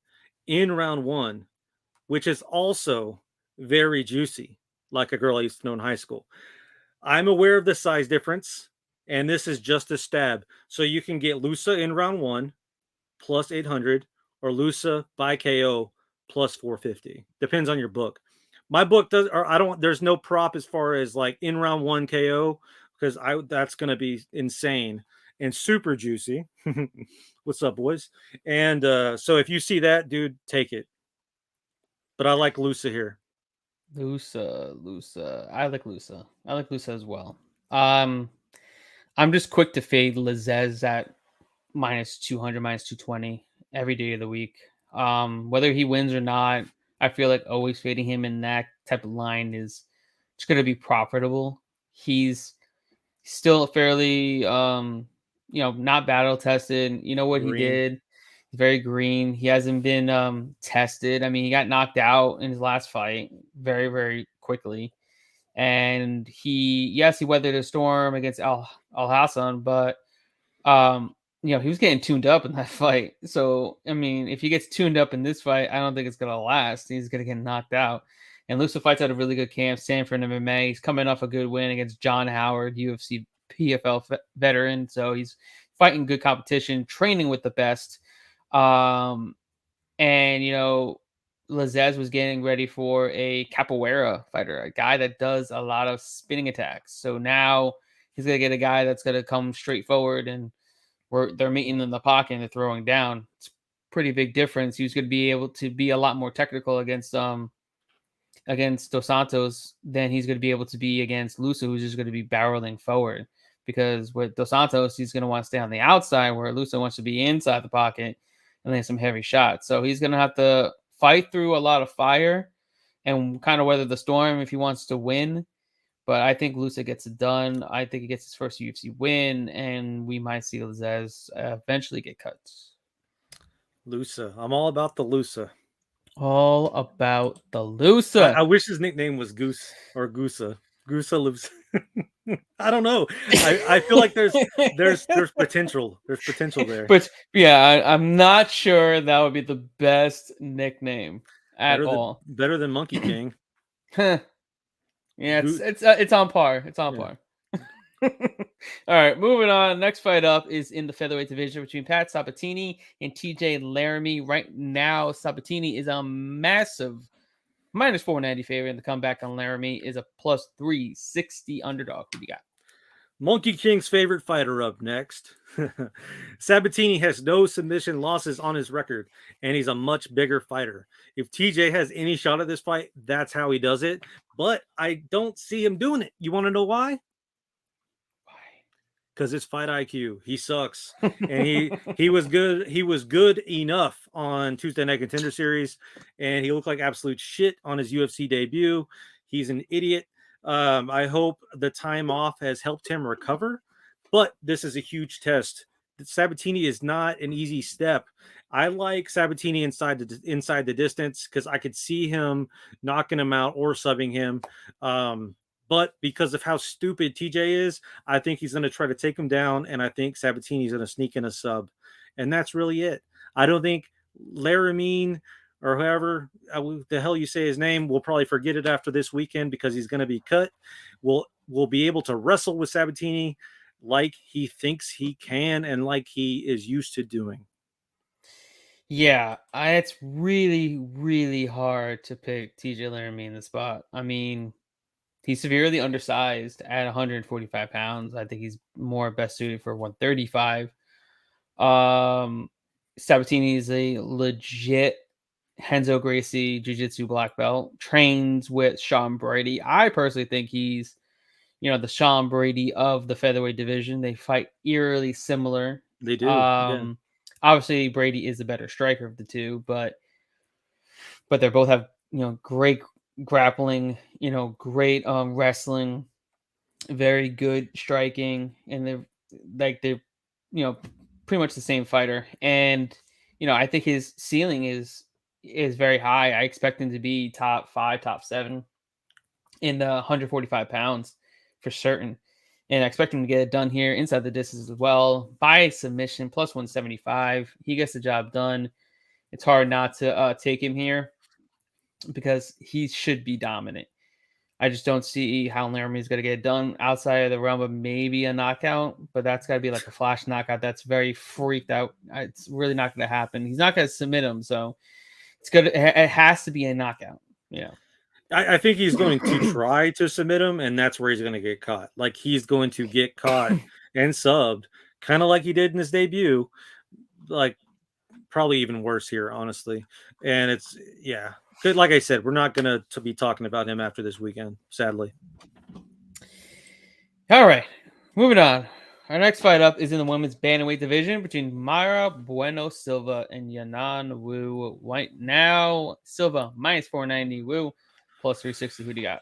in round 1, which is also very juicy, like a girl I used to know in high school. I'm aware of the size difference, and this is just a stab. So you can get Lusa in round 1 plus 800 or Lusa by KO plus 450. Depends on your book. My book does, or I don't, there's no prop as far as like in round 1 KO because that's going to be insane and super juicy. What's up, boys? And so if you see that, dude, take it. But I like Lusa here. Lusa. I like Lusa. I like Lusa as well. I'm just quick to fade Lazez at minus 200, minus 220 every day of the week. Whether he wins or not, I feel like always fading him in that type of line is just going to be profitable. He's still fairly, not battle tested. You know what Green. he did? He's very green. He hasn't been tested. I mean, he got knocked out in his last fight very, very quickly. And he weathered a storm against Al Hassan, but he was getting tuned up in that fight. So, I mean, if he gets tuned up in this fight, I don't think it's going to last. He's going to get knocked out. And Lusa fights out a really good camp, Sanford MMA. He's coming off a good win against John Howard, UFC PFL veteran. So he's fighting good competition, training with the best. And, Lazez was getting ready for a capoeira fighter, a guy that does a lot of spinning attacks. So now he's going to get a guy that's going to come straight forward and where they're meeting in the pocket and they're throwing down. It's a pretty big difference. He's going to be able to be a lot more technical against Dos Santos than he's going to be able to be against Lusa, who's just going to be barreling forward. Because with Dos Santos, he's going to want to stay on the outside, where Lusa wants to be inside the pocket and land some heavy shots. So he's going to have to fight through a lot of fire and kind of weather the storm if he wants to win. But I think Lusa gets it done. I think he gets his first UFC win, and we might see Lazez eventually get cut. Lusa. I'm all about the Lusa. All about the Lusa. I wish his nickname was Goose or Goosa. Goosa Lusa. I don't know. I feel like there's potential. There's potential there. But yeah, I'm not sure that would be the best nickname at all. Better than Monkey King. Yeah, it's on par. It's on par. All right, moving on. Next fight up is in the featherweight division between Pat Sabatini and TJ Laramie. Right now, Sabatini is a massive minus 490 favorite, and the comeback on Laramie is a plus 360 underdog. Who do you got? Monkey King's favorite fighter up next. Sabatini has no submission losses on his record, and he's a much bigger fighter. If TJ has any shot at this fight, that's how he does it. But I don't see him doing it. You want to know why? Why? because it's fight IQ. He sucks, and he was good. He was good enough on Tuesday Night Contender Series, and he looked like absolute shit on his UFC debut. He's an idiot. I hope the time off has helped him recover, but this is a huge test. Sabatini is not an easy step. I like Sabatini inside the distance because I could see him knocking him out or subbing him. But because of how stupid TJ is, I think he's going to try to take him down, and I think Sabatini's going to sneak in a sub. And that's really it. I don't think Laramie or whoever the hell you say his name will probably forget it after this weekend because he's going to be cut. We'll be able to wrestle with Sabatini like he thinks he can and like he is used to doing. Yeah, it's really, really hard to pick TJ Laramie in the spot. I mean, he's severely undersized at 145 pounds. I think he's more best suited for 135. Sabatini is a legit Renzo Gracie Jiu-Jitsu black belt, trains with Sean Brady. I personally think he's, the Sean Brady of the featherweight division. They fight eerily similar. They do. Obviously, Brady is the better striker of the two, but they both have, great grappling, great wrestling, very good striking, and they're pretty much the same fighter. And I think his ceiling is very high. I expect him to be top 5, top 7 in the 145 pounds for certain. And I expect him to get it done here inside the distance as well by submission plus 175. He gets the job done. It's hard not to take him here because he should be dominant. I just don't see how Laramie is going to get it done outside of the realm of maybe a knockout, but that's got to be like a flash knockout. That's very freaked out. It's really not going to happen. He's not going to submit him, so it's good. It has to be a knockout. I think he's going to try to submit him, and that's where he's going to get caught. Like, he's going to get caught and subbed, kind of like he did in his debut. Like, probably even worse here, honestly. And it's, good. Like I said, we're not going to be talking about him after this weekend, sadly. All right, moving on. Our next fight up is in the women's bantamweight division between Mayra Bueno Silva and Yanan Wu. Right now, Silva minus 490, Wu plus 360. Who do you got?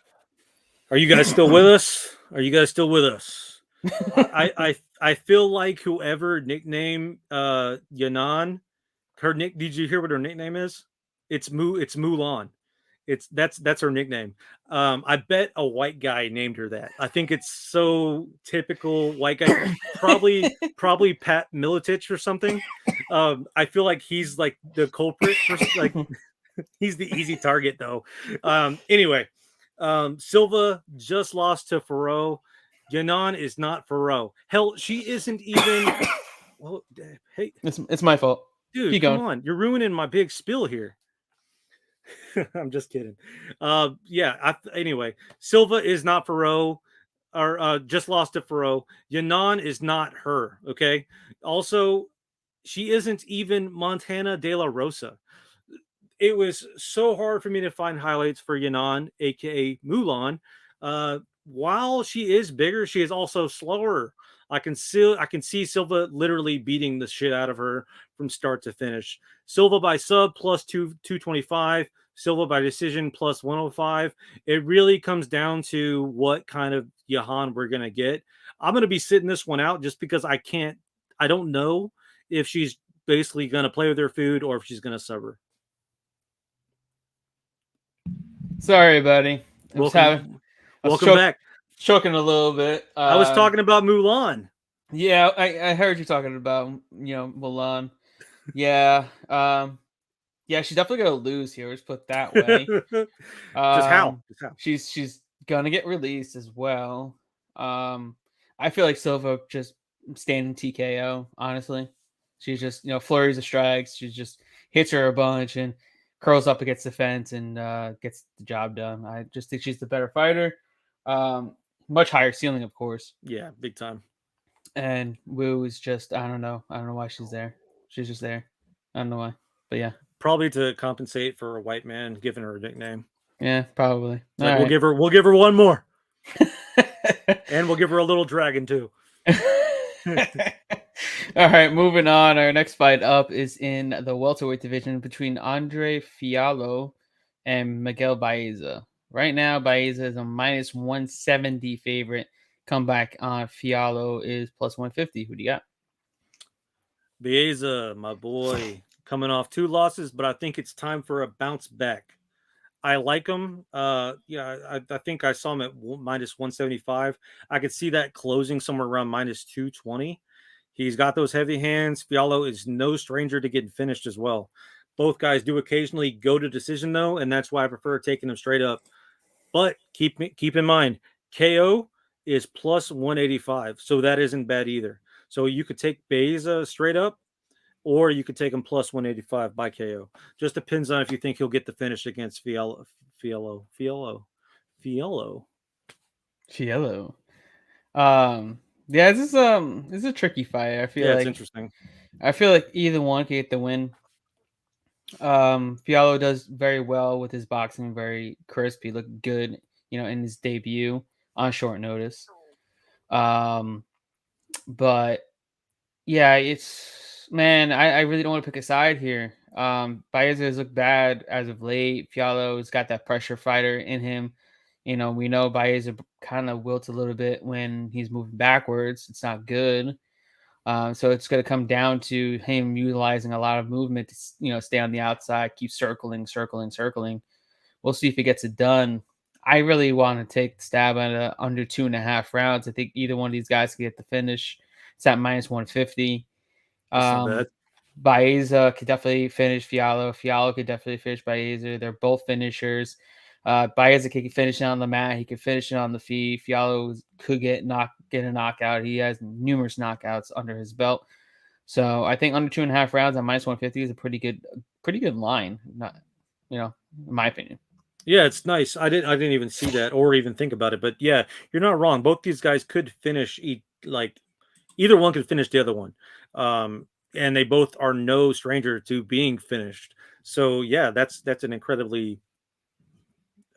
Are you guys still with us? I feel like whoever nicknamed Yanan, did you hear what her nickname is? It's Mulan. That's her nickname. I bet a white guy named her that. I think it's so typical white guy. Probably Pat Miletich or something. I feel like he's like the culprit for like he's the easy target though. Anyway, Silva just lost to Farrow. Yanan is not Farrow. Hell, she isn't even. Well, hey, it's my fault, dude. Keep come going. on, you're ruining my big spill here. I'm just kidding. Anyway, Silva is not Farrow, or just lost to Farrow. Yanan is not her. Okay. Also, she isn't even Montana De La Rosa. It was so hard for me to find highlights for Yanan, aka Mulan. While she is bigger, she is also slower. I can see Silva literally beating the shit out of her from start to finish. Silva by sub plus 225. Silva by decision plus 105. It really comes down to what kind of Yahan we're going to get. I'm going to be sitting this one out just because I don't know if she's basically going to play with her food or if she's going to sub her. Sorry, buddy. Welcome back. Choking a little bit. I was talking about Mulan. Yeah, I heard you talking about Mulan. Yeah, she's definitely gonna lose here. Let's put it that way. Just how? She's gonna get released as well. I feel like Silva just standing TKO. Honestly, she's just flurries of strikes. She just hits her a bunch and curls up against the fence and gets the job done. I just think she's the better fighter. Much higher ceiling, of course. Yeah, big time. And Wu is just, I don't know why she's there. She's just there. I don't know why, but yeah. Probably to compensate for a white man giving her a nickname. Yeah, probably. Like, we'll give her one more. And we'll give her a little dragon too. All right, moving on. Our next fight up is in the welterweight division between Andre Fiallo and Miguel Baeza. Right now, Baeza is a minus 170 favorite. Comeback on Fiallo is plus 150. Who do you got? Baeza, my boy, coming off 2 losses, but I think it's time for a bounce back. I like him. I think I saw him at minus 175. I could see that closing somewhere around minus 220. He's got those heavy hands. Fiallo is no stranger to getting finished as well. Both guys do occasionally go to decision though, and that's why I prefer taking them straight up. But keep in mind, KO is plus 185, so that isn't bad either. So you could take Baeza straight up, or you could take him plus 185 by KO. Just depends on if you think he'll get the finish against Fiallo. Yeah, this is a tricky fight. I feel Yeah, like it's interesting. I feel like either one could get the win. Fiallo does very well with his boxing, very crisp. He looked good, in his debut on short notice. But yeah, I really don't want to pick a side here. Baez has looked bad as of late. Fiallo's got that pressure fighter in him. We know Baez kind of wilts a little bit when he's moving backwards. It's not good. So it's going to come down to him utilizing a lot of movement to, stay on the outside, keep circling. We'll see if he gets it done. I really want to take the stab at under 2.5 rounds. I think either one of these guys can get the finish. It's at minus 150. Baeza could definitely finish Fiallo. Fiallo could definitely finish Baeza. They're both finishers. Baeza could finish it on the mat. He could finish it on the feet. Fiallo could get a knockout. He has numerous knockouts under his belt. So I think under 2.5 rounds at minus 150 is a pretty good line. Not, in my opinion. Yeah, it's nice. I didn't even see that or even think about it. But yeah, you're not wrong. Both these guys could finish. Either one could finish the other one. And they both are no stranger to being finished. So yeah, that's an incredibly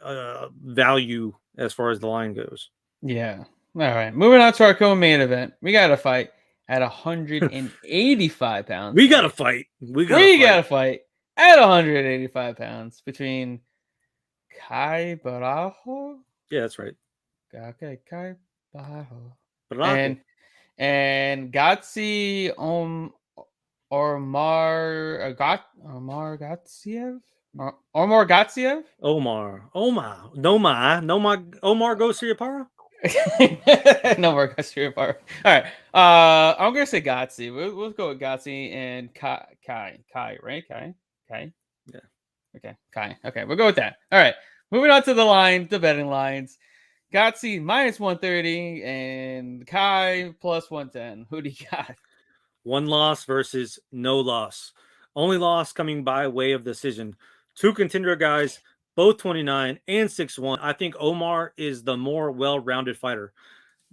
value as far as the line goes. Yeah. All right. Moving on to our co-main event. We got a fight at 185 pounds. We got to fight. We got to fight at 185 pounds between Kai Barajo. Yeah, that's right. Okay, Kai Barajo. And Gatsi Omar Gatsiev? Omar Gatsiev? Omar Garcia Para? No more Garcia Para. All right. I'm gonna say Gatsi. We'll go with Gatsi and Kai, right? Kai? Yeah. Okay, Kai. Okay, we'll go with that. All right. Moving on to the betting lines. Gatsi minus 130 and Kai plus 110. Who do you got? 1 loss versus no loss. Only loss coming by way of decision. 2 contender guys, both 29 and 6'1". I think Omar is the more well-rounded fighter.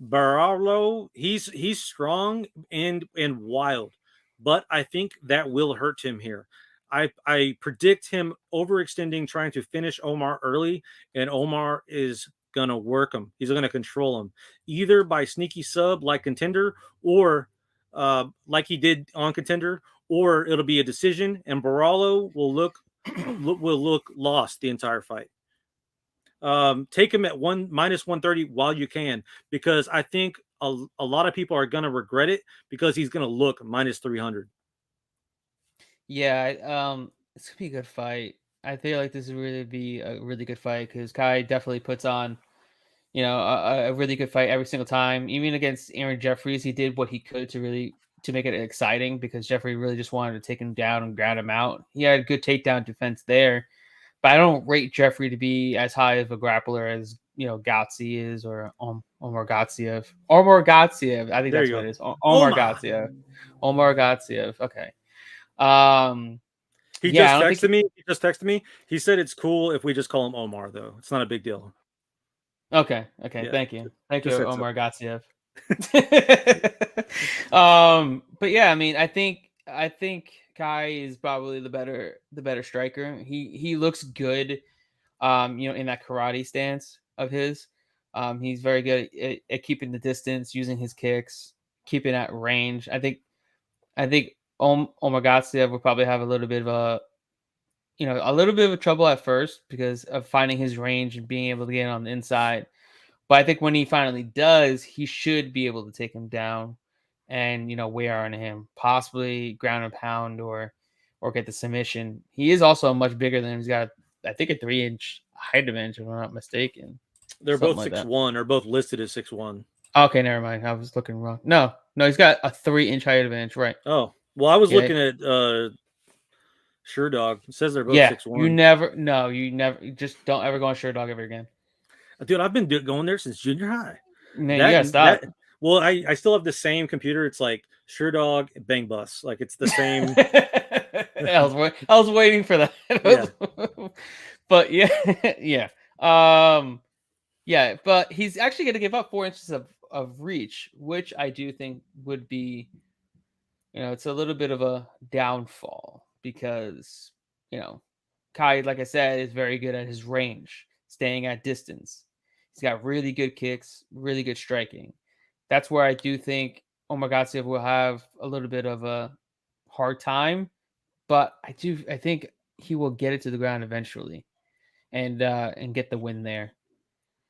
Baralo, he's strong and wild, but I think that will hurt him here. I predict him overextending, trying to finish Omar early, and Omar is going to work him. He's going to control him, either by sneaky sub like contender or like he did on contender, or it'll be a decision, and Baralo will look lost the entire fight. Take him at minus 130 while you can, because I think a lot of people are going to regret it because he's going to look minus 300. Yeah, it's gonna be a good fight. I feel like this will really be a really good fight because Kai definitely puts on, a really good fight every single time. Even against Aaron Jeffries, he did what he could to make it exciting because Jeffrey really just wanted to take him down and ground him out. He had good takedown defense there, but I don't rate Jeffrey to be as high of a grappler as Gatsi is or Omar Gatsiev. I think that's what it is. Omar Gatsiev. Okay. He just texted me. He said it's cool if we just call him Omar, though. It's not a big deal. Okay. Yeah. Thank you, Omar Gatsiev. But yeah, I mean, I think Kai is probably the better striker. He looks good, in that karate stance of his. He's very good at keeping the distance, using his kicks. keeping at range. I think Omagatsiev will probably have a little bit of trouble at first because of finding his range and being able to get on the inside. But I think when he finally does, he should be able to take him down and, wear on him, possibly ground and pound or get the submission. He is also much bigger than him. He's got, I think, a 3-inch height advantage, if I'm not mistaken. They're both 6'1", or both listed as 6'1". Okay, never mind. I was looking wrong. No, he's got a 3-inch height advantage, right? Oh, well, I was looking at Sure Dog. It says they're both 6'1". You never, just don't ever go on Sure Dog ever again. Dude, I've been going there since junior high. Man, you gotta stop. Well, I still have the same computer. It's like Sure Dog, Bang Bus. Like, it's the same. I was waiting for that. Yeah. But yeah. But he's actually going to give up 4 inches of reach, which I do think would be, it's a little bit of a downfall because, Kai, like I said, is very good at his range, staying at distance. He's got really good kicks, really good striking. That's where I do think Omagatsiev will have a little bit of a hard time, but I think he will get it to the ground eventually and get the win there.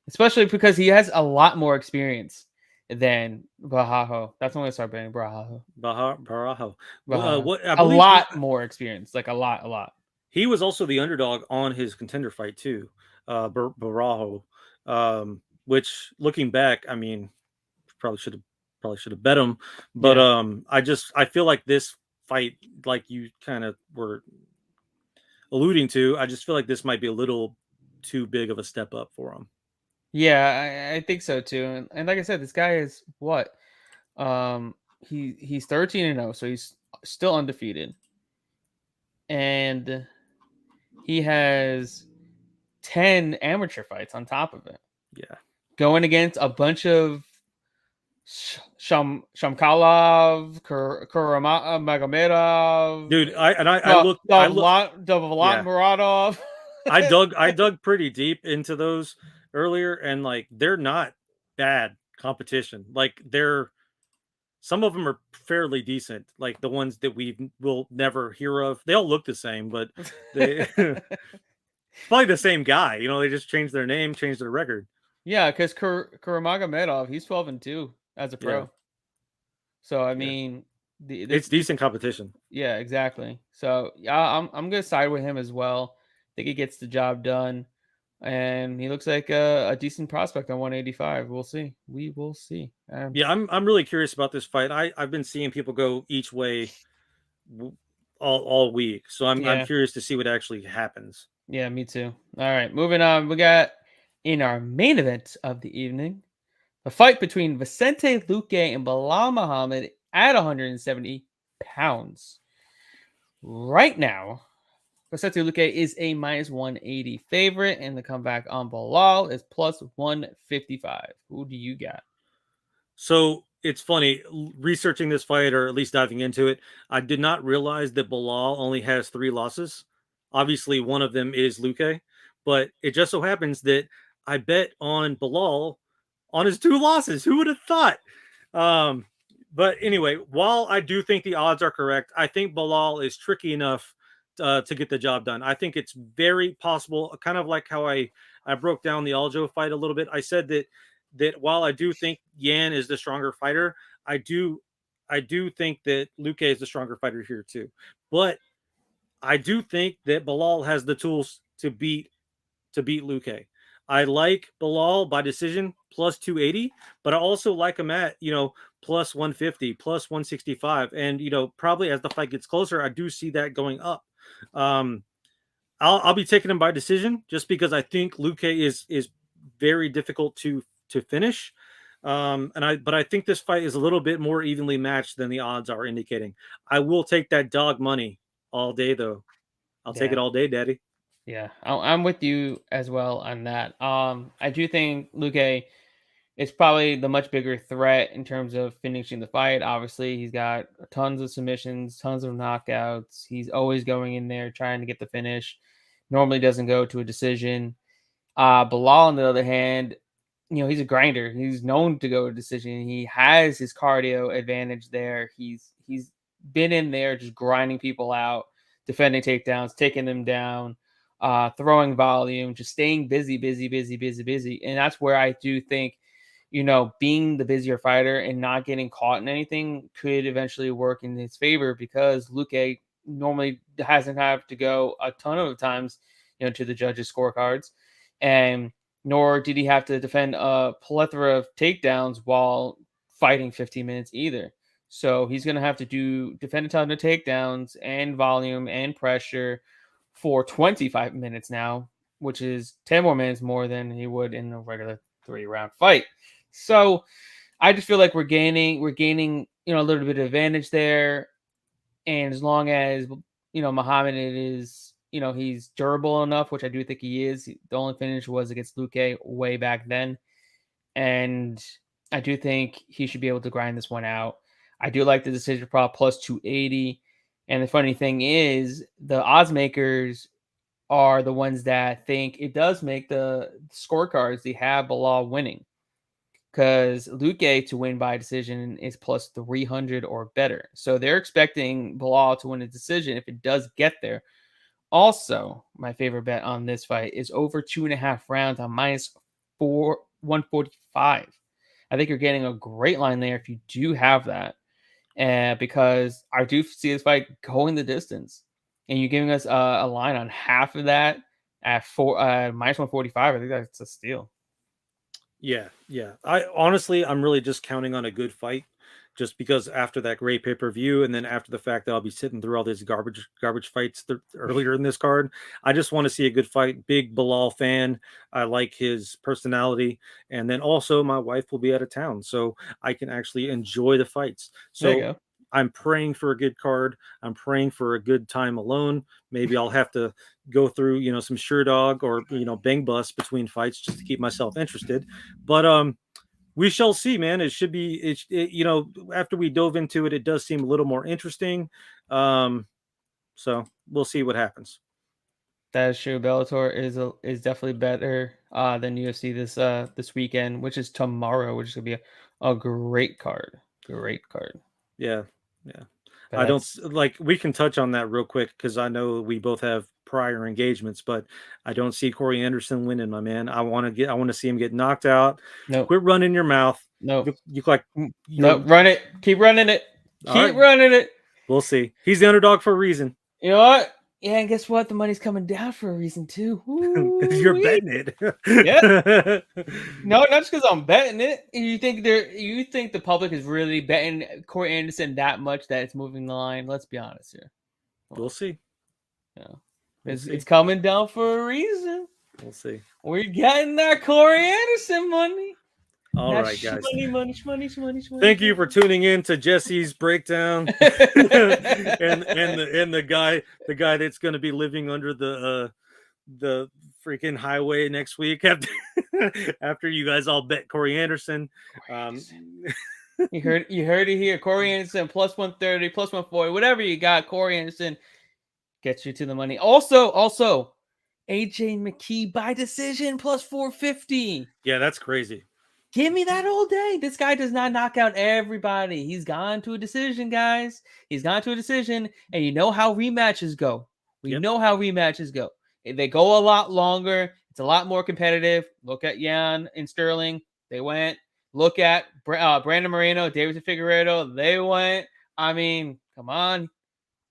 Especially because he has a lot more experience than Barajo. That's when I start banning Barajo. Barajo. A lot more experience, like a lot. He was also the underdog on his contender fight too, Barajo. Which, looking back, I mean, probably should have bet him. But I feel like this fight, like you kind of were alluding to, I just feel like this might be a little too big of a step up for him. Yeah, I think so too. And like I said, this guy is what? He's 13-0, so he's still undefeated. And he has 10 amateur fights on top of it. Yeah. Going against a bunch of Shamkalov, Magomedov. Dude, I looked Muradov. I dug pretty deep into those earlier, and like, they're not bad competition. Like, some of them are fairly decent, like the ones that we will never hear of. They all look the same, but they probably the same guy. They just changed their name, changed their record. Yeah, because Kuramagomedov, he's 12-2 as a pro. Yeah. So I mean, it's decent competition. Yeah, exactly. So I'm gonna side with him as well. I think he gets the job done, and he looks like a decent prospect on 185. We'll see. We will see. Yeah, I'm really curious about this fight. I've been seeing people go each way all week, so I'm curious to see what actually happens. Yeah, me too. All right, moving on. We got in our main event of the evening, a fight between Vicente Luque and Belal Muhammad at 170 pounds. Right now, Vicente Luque is a -180 favorite, and the comeback on Belal is +155. Who do you got? So it's funny, researching this fight, or at least diving into it, I did not realize that Belal only has 3 losses. Obviously, one of them is Luque, but it just so happens that I bet on Belal on his 2 losses. Who would have thought? But anyway, while I do think the odds are correct, I think Belal is tricky enough to get the job done. I think it's very possible, kind of like how I broke down the Aljo fight a little bit. I said that while I do think Yan is the stronger fighter, I do think that Luque is the stronger fighter here too. But I do think that Belal has the tools to beat Luque. I like Belal by decision +280, but I also like him at, +150, +165. And, probably as the fight gets closer, I do see that going up. I'll be taking him by decision just because I think Luque is very difficult to finish. But I think this fight is a little bit more evenly matched than the odds are indicating. I will take that dog money all day, though. I'll take it all day, Daddy. Yeah, I'm with you as well on that. I do think Luque is probably the much bigger threat in terms of finishing the fight. Obviously, he's got tons of submissions, tons of knockouts. He's always going in there trying to get the finish. Normally doesn't go to a decision. Belal, on the other hand, he's a grinder. He's known to go to decision. He has his cardio advantage there. He's been in there just grinding people out, defending takedowns, taking them down, throwing volume, just staying busy. And that's where I do think, being the busier fighter and not getting caught in anything could eventually work in his favor, because Luque normally hasn't have to go a ton of times, to the judges' scorecards, and nor did he have to defend a plethora of takedowns while fighting 15 minutes either. So he's going to have to defend a ton of takedowns and volume and pressure for 25 minutes now, which is 10 more minutes more than he would in a regular 3-round fight. So I just feel like we're gaining, a little bit of advantage there. And as long as, Muhammad is, he's durable enough, which I do think he is. The only finish was against Luque way back then. And I do think he should be able to grind this one out. I do like the decision prop plus 280. And the funny thing is, the odds makers are the ones that think it does make the scorecards, they have Belal winning. Because Luque to win by decision is plus 300 or better. So they're expecting Belal to win a decision if it does get there. Also, my favorite bet on this fight is over 2.5 rounds on minus 145. I think you're getting a great line there if you do have that. Because I do see this fight going the distance. And you're giving us a line on half of that at minus 145. I think that's a steal. Yeah. I'm really just counting on a good fight, just because after that great pay-per-view, and then after the fact that I'll be sitting through all these garbage fights earlier in this card, I just want to see a good fight. Big Belal fan. I like his personality, and then also my wife will be out of town, so I can actually enjoy the fights. There you So go. I'm praying for a good card. I'm praying for a good time alone. Maybe I'll have to go through, some sure dog or, bang bus between fights just to keep myself interested. But we shall see, man. It should be, after we dove into it, it does seem a little more interesting. So we'll see what happens. That is true. Bellator is definitely better than UFC this weekend, which is tomorrow, which is gonna be a great card. Great card. Yeah. But I don't like, we can touch on that real quick because I know we both have prior engagements, but I don't see Corey Anderson winning, my man. I want to see him get knocked out. No. Quit running your mouth. No. You like no, run it. Keep running it. Keep running it. We'll see. He's the underdog for a reason. You know what? Yeah, and guess what? The money's coming down for a reason too. You're betting it. Yeah. No, not just because I'm betting it. You think the public is really betting Corey Anderson that much that it's moving the line? Let's be honest here. We'll see. Yeah. It's coming down for a reason. We'll see. We're getting that Corey Anderson money. All right, guys. Money. Thank you for tuning in to Jesse's breakdown, and the guy that's going to be living under the freaking highway next week after you guys all bet Corey Anderson. You heard it here. Corey Anderson plus 130, plus 140, whatever you got. Corey Anderson gets you to the money. Also, AJ McKee by decision plus 450. Yeah, that's crazy. Give me that all day. This guy does not knock out everybody. He's gone to a decision, guys. He's gone to a decision, and you know how rematches go. Know how rematches go. They go a lot longer. It's a lot more competitive. Look at Yan and Sterling. They went. Look at Brandon Moreno, David Figueiredo. They went. I mean, come on.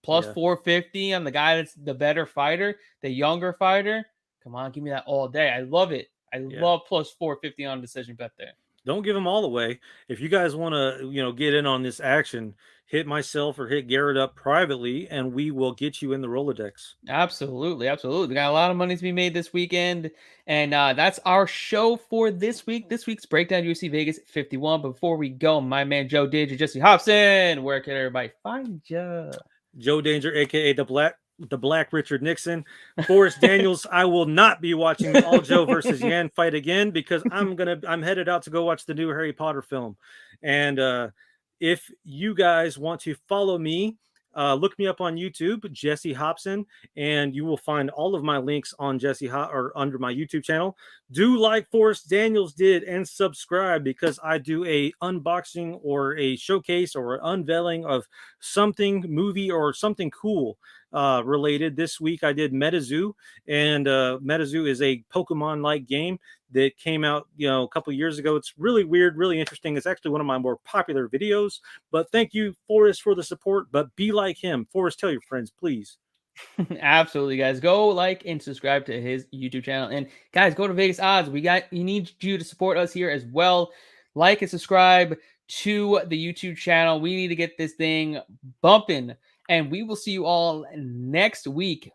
Plus 450 on the guy that's the better fighter, the younger fighter. Come on, give me that all day. I love it. I love plus 450 on decision bet there. Don't give them all away. If you guys want to, get in on this action, hit myself or hit Garrett up privately, and we will get you in the Rolodex. Absolutely. We got a lot of money to be made this weekend, and that's our show for this week. This week's breakdown UFC Vegas 51. Before we go, my man Joe Danger, Jesse Hobson, where can everybody find you? Joe Danger, aka the Black Richard Nixon. Forrest Daniels, I will not be watching Aljo versus Yan fight again because I'm headed out to go watch the new Harry Potter film. And if you guys want to follow me, look me up on YouTube, Jesse Hobson, and you will find all of my links on or under my YouTube channel. Do like Forrest Daniels did and subscribe, because I do a unboxing or a showcase or an unveiling of something movie or something cool related. This week I did MetaZoo, and MetaZoo is a Pokemon-like game that came out, a couple of years ago. It's really weird, really interesting. It's actually one of my more popular videos. But thank you, Forrest, for the support. But be like him. Forrest, tell your friends, please. Absolutely, guys. Go like and subscribe to his YouTube channel. And guys, go to Vegas Odds. We need you to support us here as well. Like and subscribe to the YouTube channel. We need to get this thing bumping. And we will see you all next week